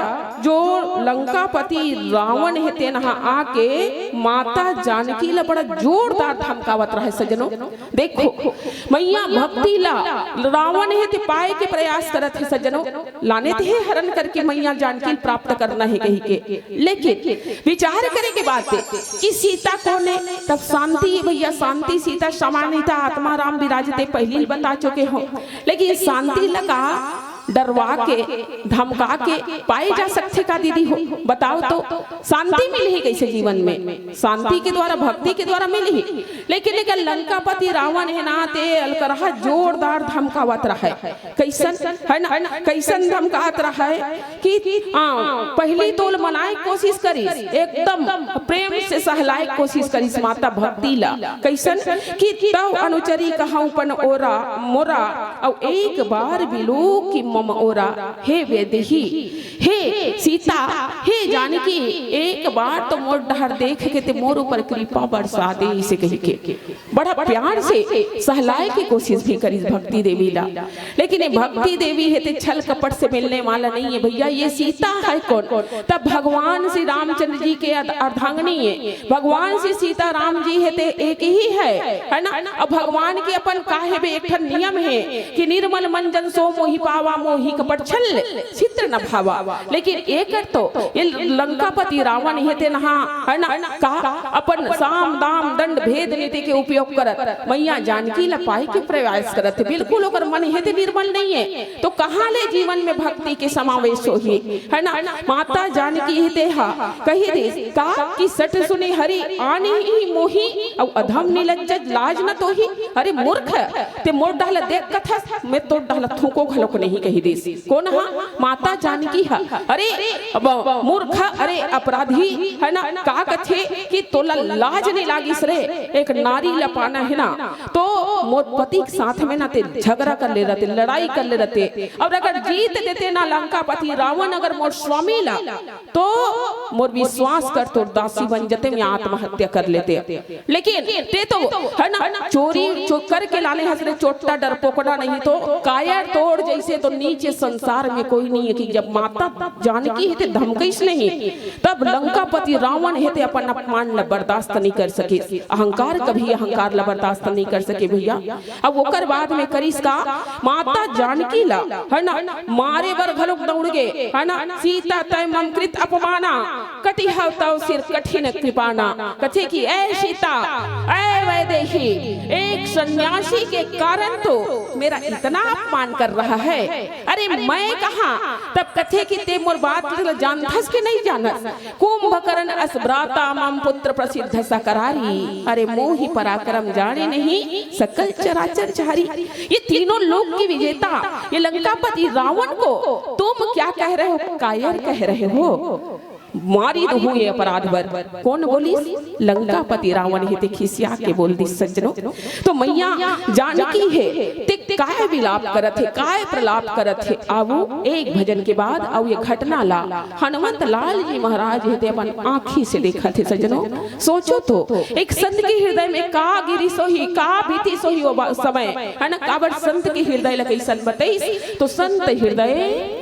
जो लंकापति रावण है ते नहा आके माता जानकी ला बड़ा जोरदार धमकावत रहे। सजनों देखो मैया भक्ति ला रावण है ते पाए के प्रयास करत है। सजनों लाने थे हरण करके मैया जानकी प्राप्त करना है कहीं के, लेकिन विचार करे के बात है कि सीता कौन है। तब शांति भैया, शांति सीता समानिता आत्मा राम विराजते पहले बता चुके हो, लेकिन शांति लगा डरवा के धमका के पाए जा सकते का दीदी हो, बताओ तो शांति मिली है कैसे जीवन में, शांति के द्वारा भक्ति के द्वारा मिली है। लेकिन लंकापति रावण है ना ते अलकरहा जोरदार धमकावत रहा है। कैसन है ना, कैसन धमकावत रहा है कि पहली तोल मनाए कोशिश करी, एकदम प्रेम से सहलाए कोशिश करी माता भक्ति ला। कैसन कि तव अनुचरी कहूं पन ओरा मोरा और एक बार बिलो की मम ओरा, हे वेदही हे सीता हे जानकी एक बार तो मोर डहर देख के ते मोर ऊपर कृपा बरसा दे, इसे कही के बड़ा प्यार से सहलाए की कोशिश भी करी भक्ति देवी ला। लेकिन ये भक्ति देवी है ते छल कपट से मिलने वाला नहीं है भैया। ये सीता है कौन, तब भगवान श्री रामचंद्र जी के अर्धांगिनी है। भगवान श्री सीता राम जी है ते एक ही है ना। अब भगवान के अपन काहे बे एक नियम है कि निर्मल मन जन सो मोहि पावा मोहि कपट छल चित्र न भावा। लेकिन एक तो ये लंकापति रावण है ते नहा है ना का अपन साम दाम दंड भेद नीति के उपयोग करत मैया जानकी ला पाए के प्रयास करत। बिल्कुल ओकर मन है ते निर्मल नहीं है, तो कहाँ ले जीवन में भक्ति के समावेश होही है ना। माता जानकी है ते हा कही दे का कि सठ सुने हरि आने ही मोही और अधम निलज्ज लाज न तोही। अरे मूर्ख ते मोर डाल देख कथा मैं तो डाल थूको घलोक नहीं कही दे। कौन हा, माता जानकी हा। अरे मूर्ख अरे अपराधी है ना, का कथे कि तोला लाज नहीं लागिस रे, एक नारी ला पाना है ना, तो मोर पति के साथ में ना ते झगड़ा कर ले रहते, लड़ाई कर ले रहते। और अगर जीत देते ना लंकापति रावण अगर मोर स्वामी ला, तो मोर विश्वास कर तो दासी बन जाते, मैं आत्महत्या कर लेते। लेकिन ते तो है ना चोरी करके लाने हंसरे चोटा डर पोकड़ा नहीं तो कायर तोड़ जैसे तो नीचे संसार में कोई नहीं है कि जब माता जानकी है धमकईस नहीं, तब लंकापति रावण है ते अपन अपमान ला बर्दाश्त नहीं कर सके, अहंकार कभी अहंकार ला बर्दाश्त नहीं कर सके भैया। अब ओकर बाद में करिस का माता जानकी ला है ना मारे बर घलोक दौड़ गए है ना, सीता तय ममकृत अपमाना कटि हव तव सिर कठिन कृपाना, कथे कि ऐ सीता ऐ वैदेही, एक सन्यासी के कारण तो मेरा इतना अपमान कर रहा है, अरे मैं कहा, तब कथे कि ते मोर बात जानथस के नहीं जानस, कुंभकर्ण अस्भ्राता मम पुत्र प्रसिद्ध सकरारी, अरे मोहि पराक्रम जाने नहीं सकल चराचर चारी। ये तीनों लोक की विजेता ये लंकापति रावण को तुम क्या कह रहे हो, कायर कह रहे हो, मारी तो हुए अपराध बर। कौन बोली? लंकापति रावण है ते खिसिया के बोल दी सज्जनों। तो मैया जानकी है ते काय विलाप करत है, काय प्रलाप करत है। आवो एक भजन के बाद आओ ये घटना ला हनुमंत लाल जी महाराज है ते अपन आँखी से देखा थे सज्जनों। सोचो तो एक संत के हृदय में का गिरी सोही, का भीति सोही वो समय है ना, काबर संत के हृदय लगे सन बताइस तो संत हृदय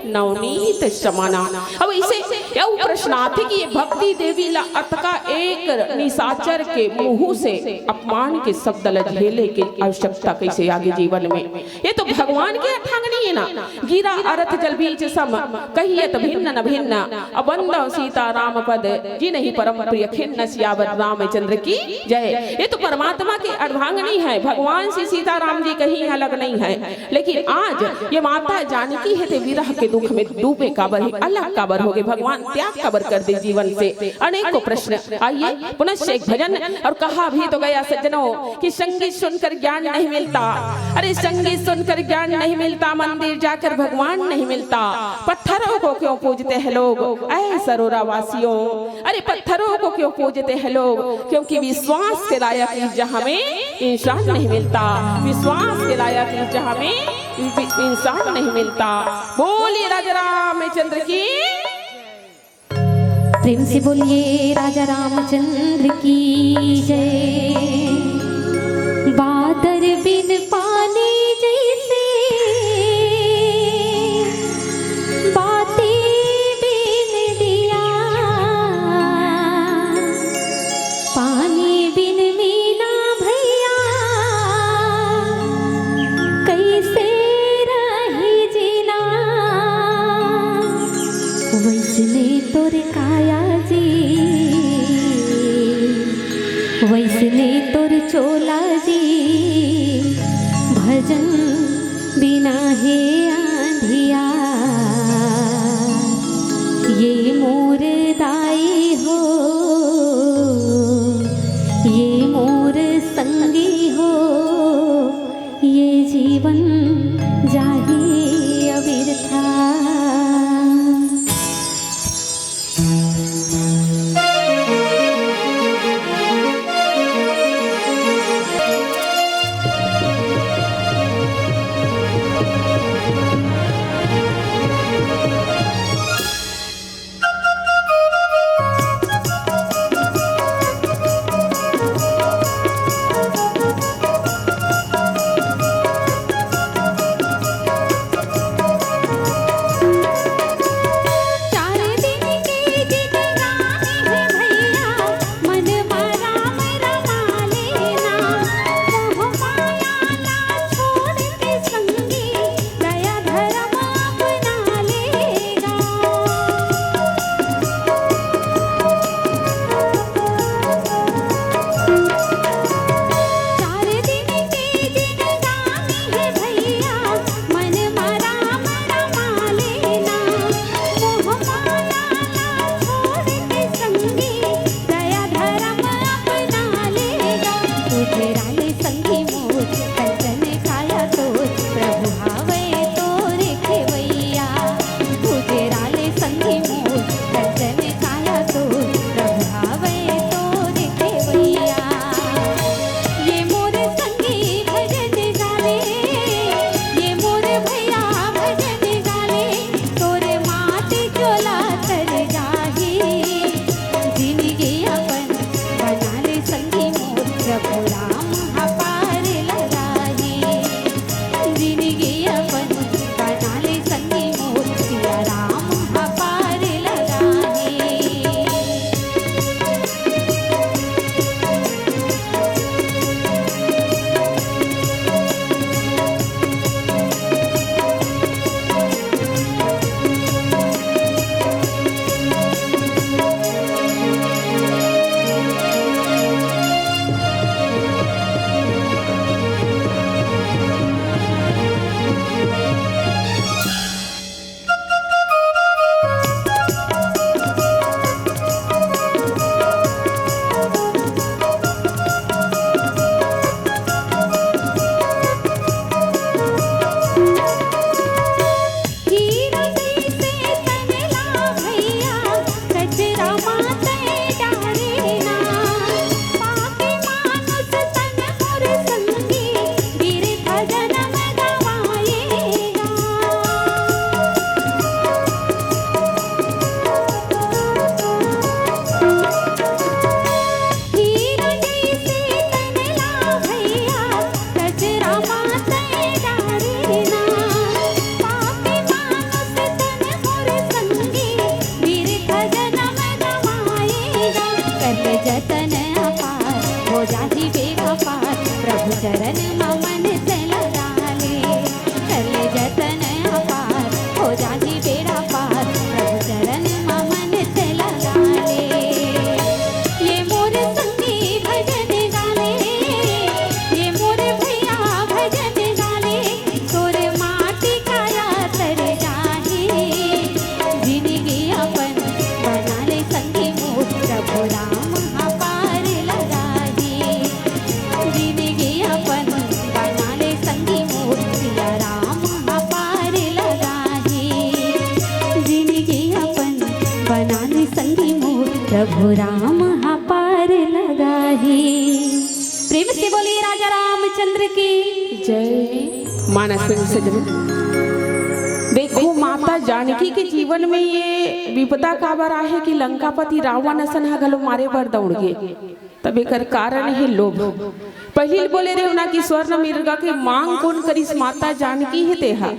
नवनीत समाना। अब इसे यह प्रश्न आते कि ये भक्ति देवी ला अतका एक निशाचर के मुंह से अपमान के शब्द झेले के आवश्यकता कैसे आगे जीवन में। ये तो भगवान के अठांगनी है ना, गिरा अरथ जल बीच सम कहियत भिन्न न भिन्न, अबंद सीता राम पद जी नहीं परम प्रिय खिन्न सियावर रामचंद्र की जय। ये तो परमात्मा के अर्धांगनी है, भगवान से सीता राम जी कहीं अलग नहीं है। लेकिन आज ये माता जानकी है ते विरह के दुख में डूबे काबर है, अलग काबर हो गए, भगवान त्याग काबर कर दे जीवन से। अनेकों प्रश्न। आइए पुनः एक भजन। और कहा भी तो गया सज्जनों कि संगीत सुनकर ज्ञान नहीं मिलता, अरे संगीत सुनकर ज्ञान नहीं मिलता, मंदिर जाकर भगवान नहीं मिलता। पत्थरों को क्यों पूजते हैं लोग ऐ सरोरा वासियों, अरे पत्थरों को क्यों पूजते हैं लोग, क्योंकि विश्वास के लायक जहां में इंसान नहीं मिलता, विश्वास के लायक जहां में इंसान नहीं मिलता। बोलिए राजा रामचंद्र की,
प्रेम से बोलिए राजा रामचंद्र की जय। बादर बिन पानी जैसे बातें बिन दिया, पानी बिन मीना भैया कैसे रही जीना, वैसने तोरे काया जी, वैसने तोर चोला जी, भजन बिना है आंधिया, ये मोर दाई हो, ये मोर संगी हो, ये जीवन जाही अविरथा। कर जतन अपार हो जाही बेगा पार प्रभु चरण मन से लगा ले कर जतन अपार हो जाही बेड़ा पार प्रभु चरण मन से लगा ले ये मोर संगी भजन गाले ये मोर भैया भजन गाले तोर माटी काया तर जाही जिंदगी अपन बना ले संगी मोर प्रभु राम अपार लगाही जिंदगी अपन बना ले संगी मोर सिया राम अपार लगाही जिंदगी अपन बना ले संगी मोर प्रभु राम अपार लगाही। प्रेम से बोलिए राजा रामचंद्र की
जय। मानस प्रेम से जरूर देखो, माता जानकी के जीवन में ये विपदा का बरा है कि लंकापति रावण असन हगलो मारे बर दौड़ गए। तब एक कारण है लोभ। पहले बोले रहे ना कि स्वर्ण मृगा के मांग कौन करिस माता जानकी है तेहा।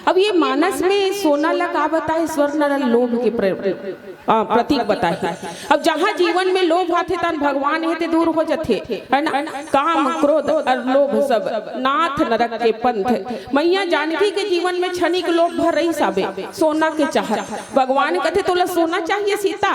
अब ये मानस में सोना लगा बताए, स्वर्ण लोभ के प्रतीक बताए। अब जहाँ जीवन में लोभ आते तन भगवान है ते दूर हो जाते है ना। काम क्रोध और लोभ सब नाथ नरक के पंथ। मैया जानकी के जीवन में क्षणिक लोभ भर रही साबे सोना के चाहत। भगवान कहते तोला सोना चाहिए सीता,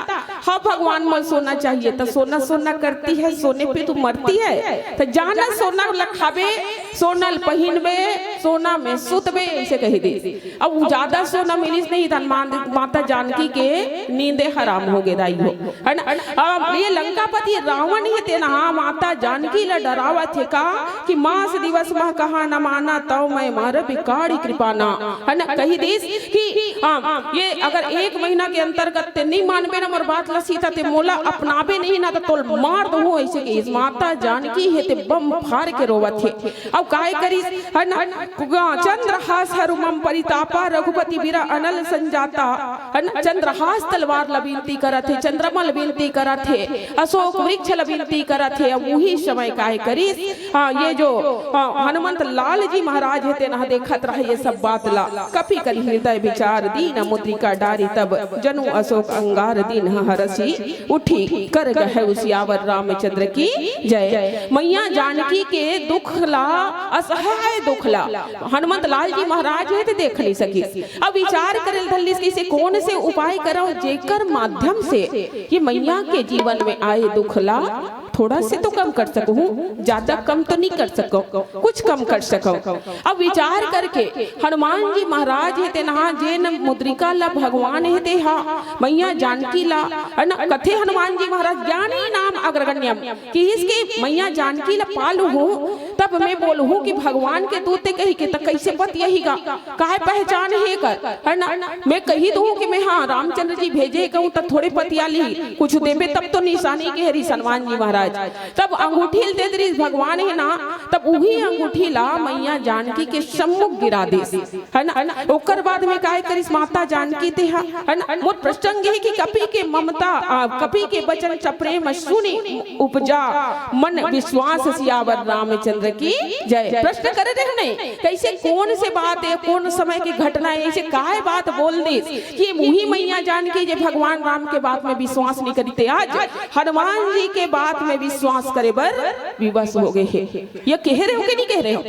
हाँ भगवान मोल सोना चाहिए। तो सोना सोना करती है, सोने पे तू मरती है। तो जाना सोना लखाबे, सोना पहनबे, सोना में सुतबे, ऐसे कही दे। अब ज्यादा सोना मिलिस नहीं था, माता जानकी के नींदे हराम हो गए दाई हो है ना। अब ये लंकापति रावण ही थे ना, माता जानकी ला डरावा थे का कि मास दिवस मह कहा न माना तव मैं मार बिकाड़ी कृपाना है ना। कही देश कि ये अगर 1 महीना के अंतर्गत ते नहीं मानबे ना मोर बात ला सीता ते मोला अपनाबे नहीं ना तो तोल मार दो। ऐसे कि इस माता जानकी है ते बम फाड़ के रोवत थे। अब काय करिस है ना। चंद्रहास हरुमम परितापा रघुपति वीरा अनल संजाता है ना। चंद्रहास तलवार लबीनती करत है, चंद्रमा लबीनती करत है, अशोक वृक्ष लबीनती करत है। अब वही समय काय करिस ये जो हनुमंत लाल जी महाराज है ना देखत रहे ये सब बात ला। कपि करि हृदय विचार दीन मुद्रिका डारी तब जनु अशोक अंगार दीन हरसी उठी कर गए उसियावर रामचंद्र की जय। मैया जानकी के दुख ला, असहाय दुख ला हनुमंत लाल जी महाराज है तो देख नहीं सकी। अब विचार करे धल्ली से कौन से उपाय करो जेकर माध्यम से ये मैया के जीवन में आए दुख ला थोड़ा से तो कम कर सकूं, ज्यादा कम तो नहीं कर सको, कुछ कम कर सको। अब विचार करके हनुमान जी महाराज है ते ना जेन मुद्रिका ला भगवान है ते हा मैया जानकी ला है ना। कथे हनुमान जी महाराज ज्ञानी नाम अग्रगण्यम कि इसके मैया जानकी ला पालू हूँ तब मैं बोलू हूँ कि भगवान के दूत कही के तक कैसे पत यही का काहे पहचान है कर है ना। मैं कही दूँ कि मैं हाँ रामचंद्र जी भेजे कहूँ तब थोड़े पतिया ली कुछ देवे तब तो निशानी के हरी हनुमान जी महाराज। तब अंगूठी दे दे भगवान है ना, तब वही अंगूठी ला मैया जानकी के सम्मुख गिरा दे है ना। ओकर बाद में काय करिस माता जानकी ते है ना। मोर प्रसंग है कि कपि के ममता कपि के वचन प्रेम सुनी उपजा मन विश्वास सियावर रामचंद्र की जय। प्रश्न करे रहे नहीं कैसे कौन से बात है कौन समय की घटना है ऐसे काय बात बोल दे कि मुही मैया जानकी जे भगवान राम के बात में विश्वास नहीं करते आज हनुमान जी के बात में विश्वास करे बर विवश हो गए हैं। ये कह रहे हो कि नहीं कह रहे हो?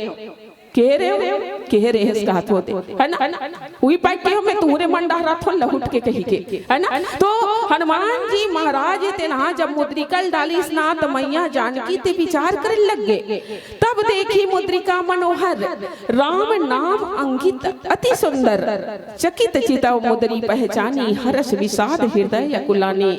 कह रहे हो इसका हाथ होते है ना। वही पाइटे हो मैं तुम्हारे मन डहरा थो लहुट के कही के है ना। तो हनुमान जी महाराज ते ना जब मुद्रिकल डाली स्नात मैया जानकी ते विचार करे लग गए। तब देखी मुद्रिका मनोहर राम नाम अंकित अति सुंदर चकित चिता मुद्री पहचानी हर्ष विषाद हृदय कुलानी।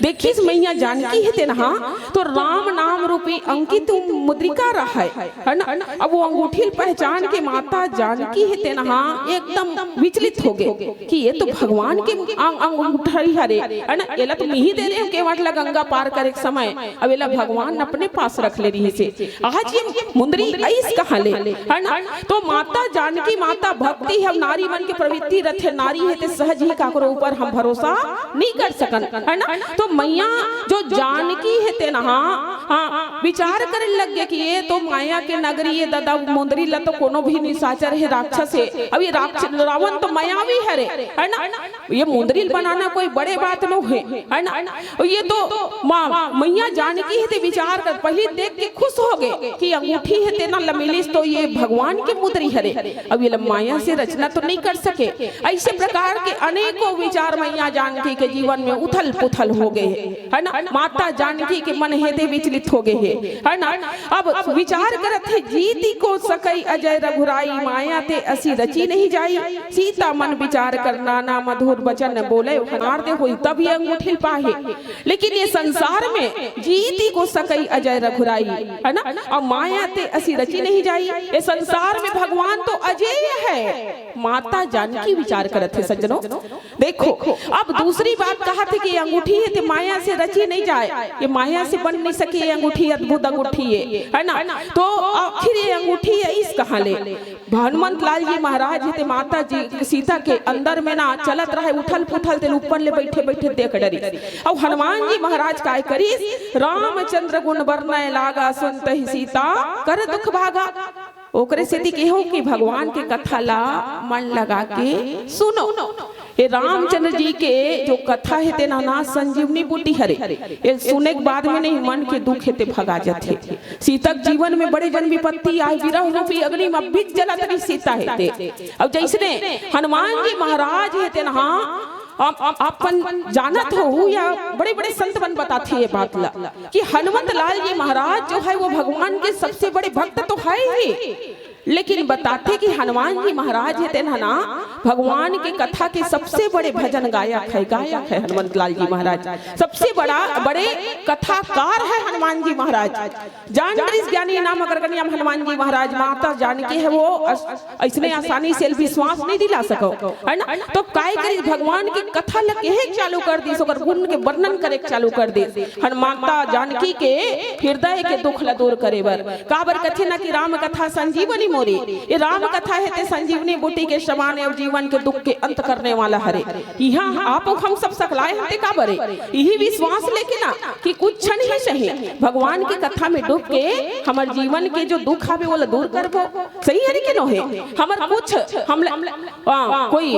देखी मैया जानकी है ते ना तो राम नाम रूपी अंकित मुद्रिका रहा है ना। अब वो अंगूठी पहचान के माता जानकी है ते ना एकदम विचलित हो गए कि ये तो भगवान के अंगूठा हरे है ना। एला तो मिही दे रहे हो के वाटला गंगा पार करे समय अब एला भगवान अपने पास रख ले रही से आज ये मुंदरी ऐस कहाँ ले है ना। तो माता जानकी माता भक्ति है नारी मन के प्रवृत्ति रथे नारी है ते सहज ही काकरो ऊपर हम भरोसा नहीं कर सकन है ना। तो मैया जो जानकी है ते ना हाँ विचार करे लग गए कि ये तो माया के नगरी ये दादा मुंदरी ला तो कोनो भी निशाचर है राक्षस है। अब ये रावण तो मायावी है रे, है ना, ये मुंदरी बनाना कोई बड़े बात न है ना। ये तो मैया जानकी है ते विचार कर पहले देख के खुश हो गए कि अंगूठी है ते ना लमिलिस तो ये भगवान के मुंदरी है रे। अब ये माया से रचना तो नहीं कर सके। ऐसे प्रकार के अनेकों विचार मैया जानकी के जीवन में उथल पुथल हो गए है ना। माता जानकी के मन हेते विचलित हो गए है ना। अब विचार करत है जीती को सकई अजय रघुराई माया ते असी रची नहीं जाई। सीता मन विचार कर नाना मधुर वचन बोले हनार दे होई तब ये अंगूठी पाहे। लेकिन ये संसार में जीती को सकई अजय रघुराई है ना और माया ते असी रची नहीं जाई। ये संसार में भगवान तो अजय है। माता जानकी विचार करत है सज्जनों। देखो अब दूसरी बात कहा थे कि अंगूठी है तो माया से रची नहीं जाए, ये माया से बन नहीं सके। ये अंगूठी अद्भुत अंगूठी है ना। तो आखिर ये अंगूठी है इस कहाँ ले हनुमंत लाल जी महाराज है माता जी सीता के अंदर में ना चलत रहे उथल पुथल ते ऊपर ले बैठे बैठे देख डरी। अब हनुमान जी महाराज काय करी रामचंद्र गुण वर्णय लागा सुनत ही सीता कर दुख भागा। ओकरे से केहू कि भगवान के कथा ला मन लगा के सुनो। ये रामचंद्र जी के जो कथा है ते ना संजीवनी बूटी हरे। ये सुने के बाद में नहीं मन के दुख है भगा जाते। सीता जीवन में बड़े जन विपत्ति आई विरह रूपी अग्नि में बीच जलत रही सीता है ते। अब जैसे हनुमान जी महाराज है ते ना अपन जानत हो या बड़े बड़े संत बन बताते ये बात ला कि हनुमंत लाल जी महाराज जो है वो भगवान के सबसे बड़े भक्त तो है ही। लेकिन बताते कि हनुमान जी महाराज है ना भगवान की कथा के सबसे बड़े भजन गायक है हनुमंत लाल जी महाराज। सबसे बड़े कथाकार है हनुमान जी महाराज। जानकारी ज्ञानी नाम अगर हनुमान जी महाराज माता जानकी है वो इसने आसानी से विश्वास नहीं दिला सको है ना। तो काय करी भगवान की कथा लगे चालू कर दी सोकर गुण के वर्णन करे चालू कर दी। माता जानकी के हृदय के दुख ला दूर करे बर काबर कथे ना कि राम कथा संजीवनी मोरी। ये राम कथा है ते संजीवनी बूटी के समान और जीवन के दुख के अंत करने वाला हरे। यहाँ आप हम सब सकलाए हते का बरे यही विश्वास लेके ना कि कुछ क्षण ही सही भगवान की कथा में डूब के हमारे जीवन के जो दुख आवे वो दूर करबो। सही है कि नो है हमर कुछ हम कोई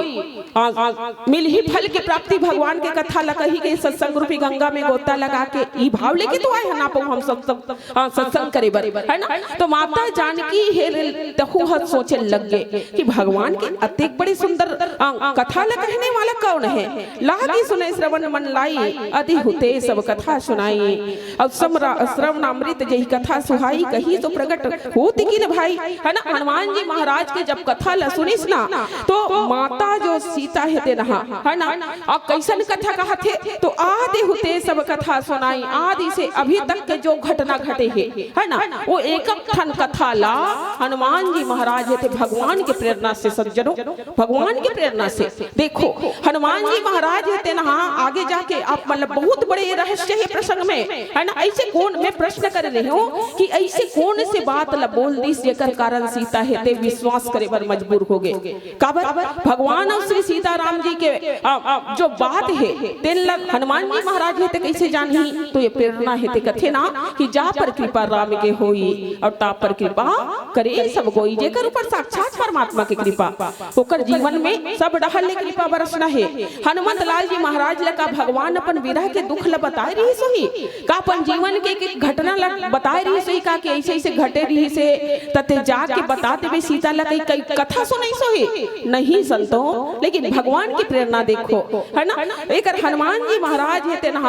मिल ही फल की प्राप्ति भगवान के कथा ला कही के सत्संग रूपी गंगा में गोता लगा के ई भाव लेके तो आए ना हम सब सत्संग करे बर है ना। तो माता जानकी है तहु सोचे लग गए कि भगवान के अत्यंत बड़ी सुंदर कथा ला कहने वाला कौन है। लागी सुने श्रवण मन लाई अधि हुते सब कथा सुनाई। अब श्रवण अमृत जही कथा सुहाई कही तो प्रकट होती कि न भाई है ना। हनुमान जी महाराज के जब कथा ला सुनिस ना तो माता जो सीता है ना है ना अब कैसन कथा कहा थे तो आदि होते सब कथा सुनाई। आदि से अभी तक के जो घटना घटे है ना वो एक ठन कथा ला हनुमान जी महाराज थे भगवान के प्रेरणा से सज्जनों भगवान की प्रेरणा से। देखो हनुमान जी महाराज थे ना आगे जाके आप मतलब बहुत बड़े रहस्य है प्रसंग में है ना। ऐसे कौन मैं प्रश्न कर रही हूँ कि ऐसे कौन से बात ला बोल दी जेकर कारण सीता है ते विश्वास करे पर मजबूर हो गए। काबर भगवान और श्री सीताराम जी के जो बात है तेन हनुमान जी महाराज है कैसे जानी तो ये प्रेरणा है कथे ना कि जा पर कृपा राम के होई और ता पर कृपा करे सब कोई जेकर ऊपर साक्षात परमात्मा की कृपा ओकर जीवन में सब डहल कृपा बरसना है। हनुमंत लाल जी महाराज लका भगवान अपन विरह के दुख ला बताए रही सोही का अपन जीवन के घटना ला बताए रही सोही का कि ऐसे ऐसे घटे रही से तते जाके बताते भी सीता ला कई कथा सुनाई सोही नहीं संतो। लेकिन भगवान की प्रेरणा देखो है ना। एक हनुमान जी महाराज है ना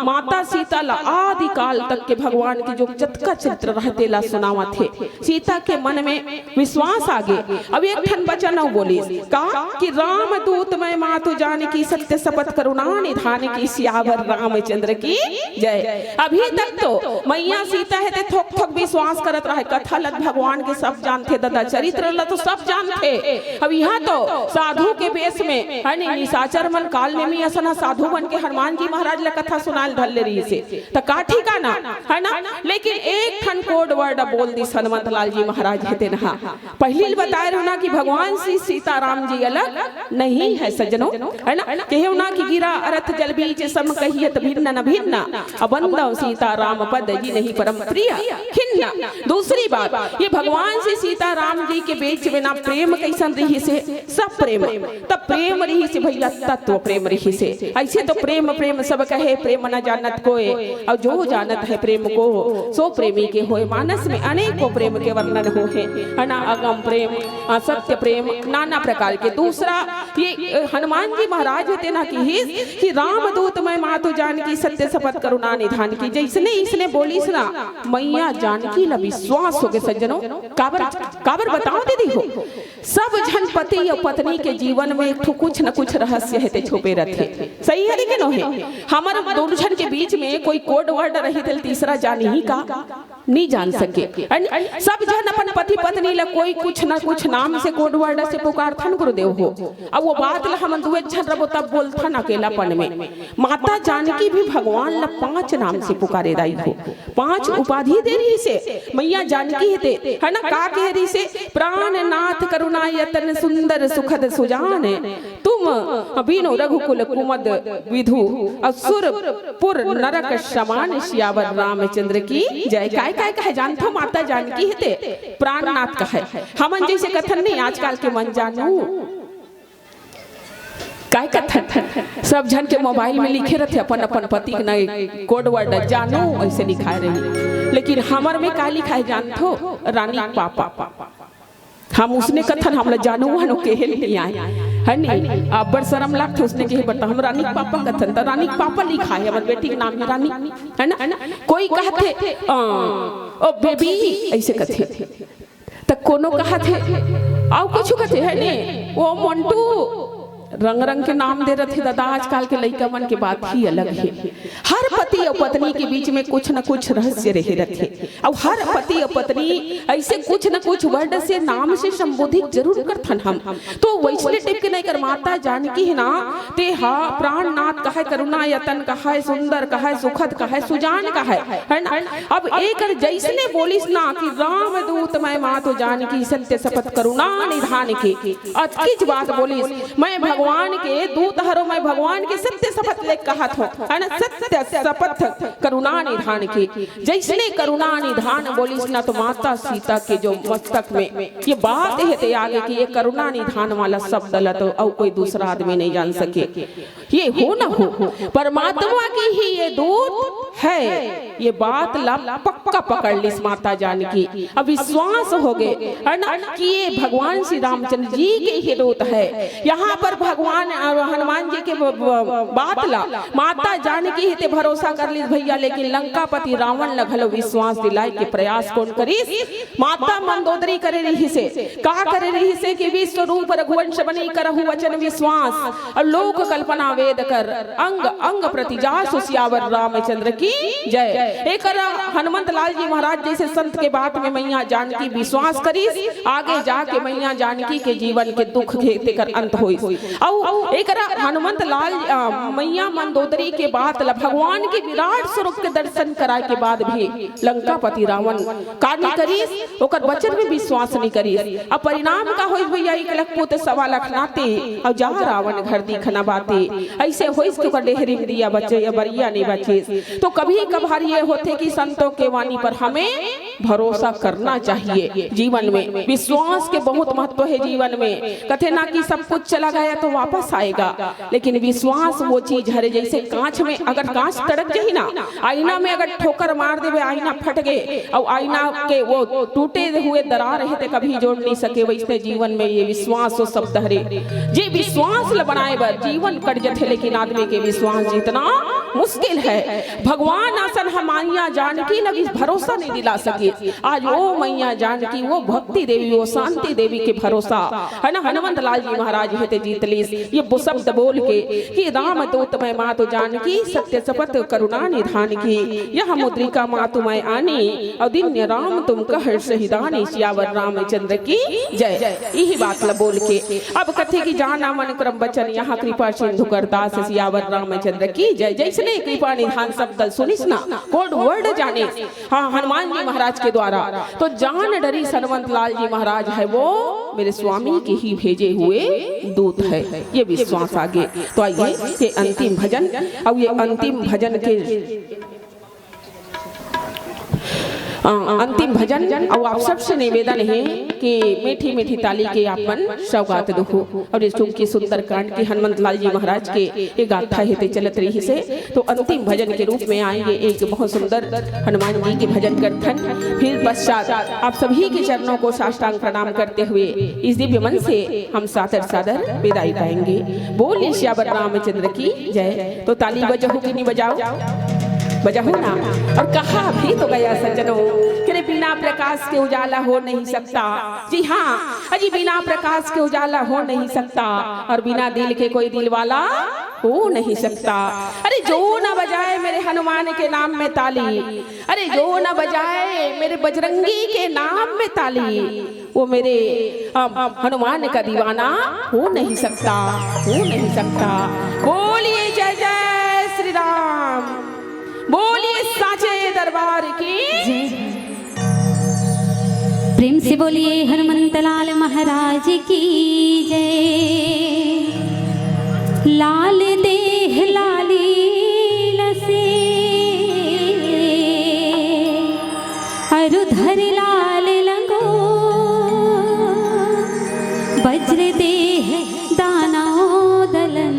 माता सीता ला आदि काल तक के भगवान के जो जतका चित्र रहते ला सुनावा थे सीता के मन में विश्वास आ गए। अब एक ठन वचन बोली कहा कि राम दूत मैं मातु जानकी सत्य शपथ करुणा निधान की सियावर रामचंद्र की जय। अभी तक तो मैया सीता है थोक थोक विश्वास करत रहे कथा लग भगवान के सब जानते दादा चरित्र ला तो सब जानते। अब यहाँ तो साधु के वेश में है निशाचर मन काल में असना साधु बन के हनुमान जी महाराज ला कथा सुनाल ढल रही से तो का ठिकाना है ना। लेकिन एक ठन कोड वर्ड बोल दी हनुमंत लाल जी महाराज हेते नहा पहले बताए रहो ना कि भगवान श्री सीताराम जी अलग नहीं है सज्जनों, है ना। कहो ना कि गिरा अर्थ जल बीच सम कहियत भिन्न न भिन्न, अबंधव सीताराम पद जी नहीं परम प्रिय खिन्न। दूसरी बात, ये भगवान श्री सीताराम जी के बीच में ना प्रेम कैसन रही से, सब प्रेम तब प्रेम रही से भैया, तत्व प्रेम रही से। ऐसे तो प्रेम प्रेम सब कहे, प्रेम न जानत कोई, और जो जानत है प्रेम को सो प्रेमी के होए। मानस में अनेकों प्रेम के वर्णन हो है ना, अगम प्रेम, सत्य प्रेम, नाना प्रकार के। दूसरा ये हनुमान जी महाराज होते ना कि राम दूत मैं मातु जानकी सत्य शपथ करुणा निधान की। जैसने इसने बोली ना मैया जानकी न विश्वास हो गए सज्जनों। काबर बताओ दीदी हो, सब जन पति और पत्नी के जीवन में एक कुछ न कुछ रहस्य है छुपे रहते। सही है लेकिन हमारे दोनों जन के बीच में कोई कोड वर्ड रही थे, तीसरा जान ही का नहीं जान सके। सब जन अपन पति पत्नी ला कोई कुछ न कुछ नाम से कोड वर्ड से पुकारथन गुरुदेव हो। अब वो बात ला हम दुए जन रबो तब बोलथन अकेलापन में। माता जानकी भी भगवान ला 5 नाम से पुकारे दाई हो, 5 उपाधि दे रही से मैया जानकी है ना। का कह रही से, प्राणनाथ करुणायतन सुंदर सुखद सुजान, तुम बीनो रघुकुल कुमद विधु असुर पुर नरक समान, सियावर रामचंद्र की जय। काय काय कहे जानथो माता जानकी हेते प्राणनाथ कहे। हमन जैसे कथन नहीं आजकल के मन जानू काय कथन, सब जन के मोबाइल में लिखे रहते अपन अपन पति के नए कोड वर्ड जानू ऐसे लिखाए रही। लेकिन हमर में का लिखा है जानथो, रानी पापा। हम उसने कथन हम जानू हनो के नहीं आए है नहीं। अब बड़ शर्म लगता उसने कही बता हम रानी पापा कथन, तो रानी पापा लिखा है, हमारे बेटी के नाम है रानी, है ना। कोई कहते ओ बेबी ऐसे कथे, तो कोनो कहते आओ कुछ कहते है नहीं, वो मोंटू रंग रंग के नाम दे रहे थे दादा। आजकल के लड़का मन के बात ही अलग है। हर पति और पत्नी के बीच में कुछ न कुछ रहस्य रहे रहते, और हर पति और पत्नी ऐसे कुछ न कुछ वर्ड से नाम से संबोधित जरूर करथन हम। तो वैसले टिप के नहीं कर माता जानकी है ना, ते हा प्राणनाथ कहे, करुणायतन कहे, सुंदर कहे, सुखद कहे, सुजान कहे, है ना। अब एक जैसने बोलिस ना कि राम दूत मैं मातो जानकी सत्य शपथ करुणा निधान की, अतकीच बात बोलिस मैं भगवान के दूत हरो, मैं भगवान के सत्य शपथ ले कहा था, है ना। सत्य शपथ करुणा निधान की, जैसने करुणा निधान बोलिस ना तो माता सीता के जो मस्तक में ये बात है आगे कि ये करुणा निधान वाला शब्द ला तो और कोई दूसरा आदमी नहीं जान सके। ये हो ना हो परमात्मा की ही ये दूत है, ये बात ला पक्का पकड़ लिस माता जानकी। अब विश्वास हो गए है ना कि ये भगवान श्री रामचंद्र जी के ही दूत है। यहाँ पर भगवान हनुमान जी के बात ला माता जानकी हिते भरोसा कर ली भैया, लेकिन लंकापति रावण लगलो विश्वास दिलाए के प्रयास कौन करीस, माता मंदोदरी करे रही से। का करे रही से कि विश्व रूप रघुवंश बनी करहु वचन विश्वास, और लोक कल्पना वेद कर अंग अंग प्रति जासु सियावर रामचंद्र की जय। एक हनुमंत लाल जी महाराज जैसे संत के बात में मैया जानकी विश्वास करीस, आगे जाके मैया जानकी के जीवन के दुख घेते कर अंत होई। और एक हनुमंत लाल मैया मंदोदरी के बाद भगवान के विराट स्वरूप के दर्शन कराए के बाद भी लंकापति रावण का नहीं करीस, ओकर वचन में विश्वास नहीं करीस। अब परिणाम का होई भैया 1 लाख पुत 1.25 लाख नाते, और जहाँ रावण घर दिखना बाते ऐसे होइस के डेहरी में दिया बच्चे या बरिया नहीं बचे। तो कभी कभार ये होते कि संतों के वाणी पर हमें भरोसा करना चाहिए। जीवन में विश्वास के बहुत महत्व है। जीवन में कथे ना कि सब कुछ चला गया तो वापस आएगा, लेकिन विश्वास वो चीज है जैसे कांच में अगर कांच तड़क जाए ना, आईना में अगर ठोकर मार देवे आईना फट गए और आईना के वो टूटे हुए दरार रहते कभी जोड़ नहीं सके, वैसे जीवन में ये विश्वास हो शब्द हरे जी विश्वास ल बनाए बर जीवन कट जाते, लेकिन आदमी के विश्वास जीतना मुश्किल है। भगवान आसन हम मैया जानकी लगी भरोसा नहीं दिला सके। आज वो मैया जानकी वो भक्ति देवी वो शांति देवी के भरोसा है ना। हनुमंत लाल जी महाराज हेते जीत लीस ये शब्द बोल के कि राम दूत मैं मातु जानकी सत्य शपथ करुणा निधान की, यह मुद्रिका मातु मैं आनी और दिन्य राम तुम कह शहीदानी सियावर रामचंद्र की जय। यही बात ला बोल के अब कथे की जाना मन क्रम बचन यहाँ कृपा सिंधु करदास सियावर रामचंद्र की जय। जैसे ऐसने कृपा निधान सब दल सुनिस ना कोड वर्ड जाने। हाँ, हनुमान जी महाराज के द्वारा तो जान डरी हनुमंत लाल जी महाराज है वो मेरे स्वामी के ही भेजे हुए दूत है, ये विश्वास आगे। तो आइए ये अंतिम भजन, अब ये अंतिम भजन के अंतिम भजन और आप सबसे निवेदन है कि मीठी मीठी ताली के आप मन सौगात दो। और इस की सुंदर कांड की हनुमंत लाल जी महाराज के एक गाथा हेते चलत रही से, तो अंतिम भजन के रूप में आएंगे एक बहुत सुंदर हनुमान जी के भजन कीर्तन। फिर पश्चात आप सभी के चरणों को साष्टांग प्रणाम करते हुए इस दिव्य मन से हम सादर सादर विदाई पाएंगे। बोलिए श्यावर रामचंद्र की जय। तो ताली बजाओ कि नहीं बजाओ, बजाओ ना। और कहा भी तो गया सज्जनों कि बिना प्रकाश के उजाला हो नहीं सकता। जी हाँ, अजी बिना प्रकाश के उजाला हो नहीं सकता, और बिना दिल के कोई दिल वाला हो नहीं सकता। अरे जो ना बजाए मेरे हनुमान के नाम में ताली, अरे जो ना बजाए मेरे बजरंगी के नाम में ताली, वो मेरे हनुमान का दीवाना हो नहीं सकता, हो नहीं सकता। बोलिए जय जय श्री राम, बोलिए साचे दरबार की
प्रेम से बोलिए हनुमंत लाल महाराज की जय। लाल देह लाली लसे अरुधर लाल लंगो, वज्र देह दानव दलन।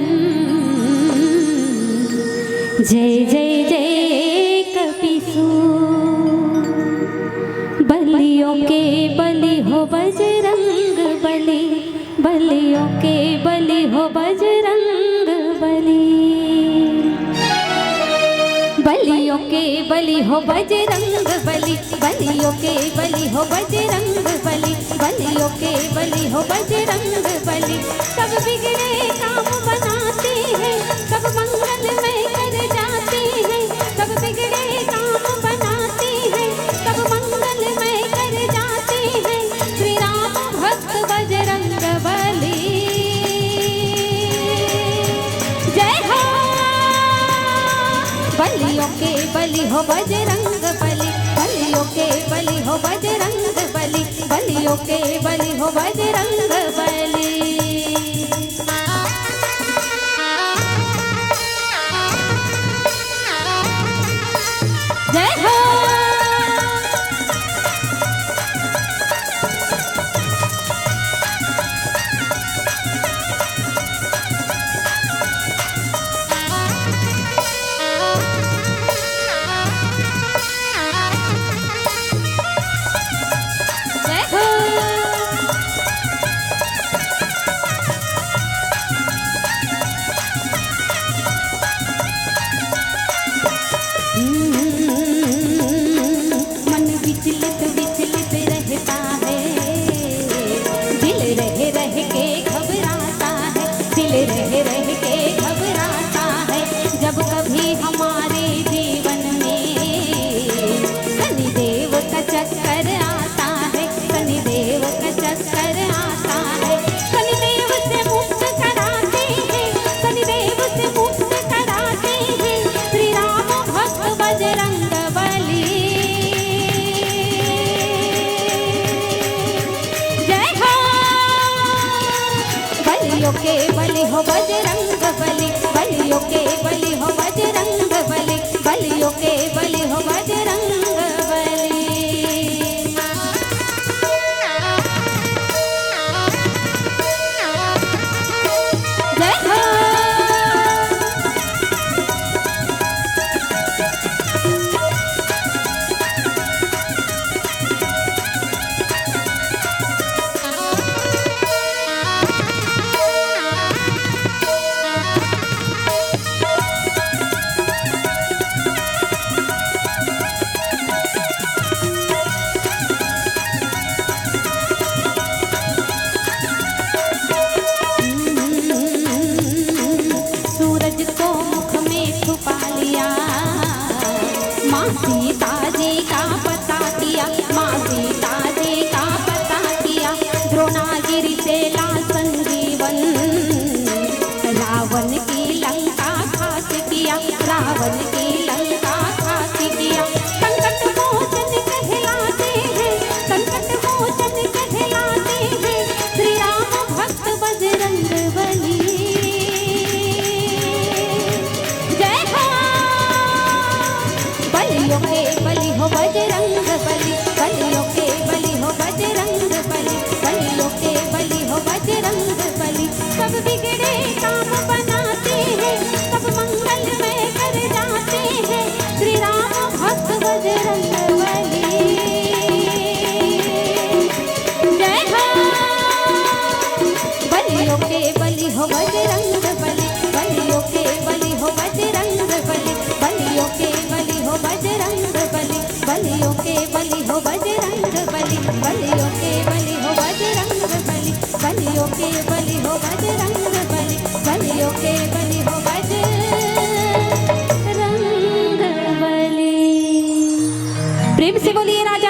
जय जय जय कपिसु, बलियों के बलि हो बजरंग बली, बलियों के बलि हो बजरंग बली। बलियों के बलि हो बजरंग बली, बलियों के बलि हो बजरंग बली, बलियों के बलि हो बजरंग बली। सब बिगड़े काम बनाते हैं, सब मंगल में कर जाते हैं, सब बिगड़े काम बनाते हैं, सब मंगल में कर जाते हैं। श्री राम भक्त बजरंग बली, जय हो। बलियों के बलि हो बजरंग बली, बलियों के बलि हो बजरंग बली, बलियों के बलि हो बजरंग बली। जय हो। बलियों के बलि हो बजरंग बली, बलियों के बलि हो बजरंग बली, बलियों के बलि हो बजरंग बली। जय हो। सीता जी का पता किया, माँ सीता जी का पता किया, द्रोणागिरि से ला संजीवन, रावण की लंका घात किया, रावण बलियों के बलि हो बजरंग बली, बलियों के बलि हो बजरंग बली, बलियों के बलि हो बजरंग बली। सब बिगड़े काम बनाते हैं, सब मंगल में कर जाते हैं, श्री राम भक्त बजरंग बली। जय हो। बलियों के बलि हो बजरंग बली, बलियों के बलि हो बजरंग बली, बलियों के बलि हो बजरंग बली, बलियों के बलि हो बजरंग बली, बलियों के बलि हो बजरंग बली, बलियों के बलि हो बजरंग बली, बलियों के बलि हो बजरंग बली। प्रेम से बोलिए राजा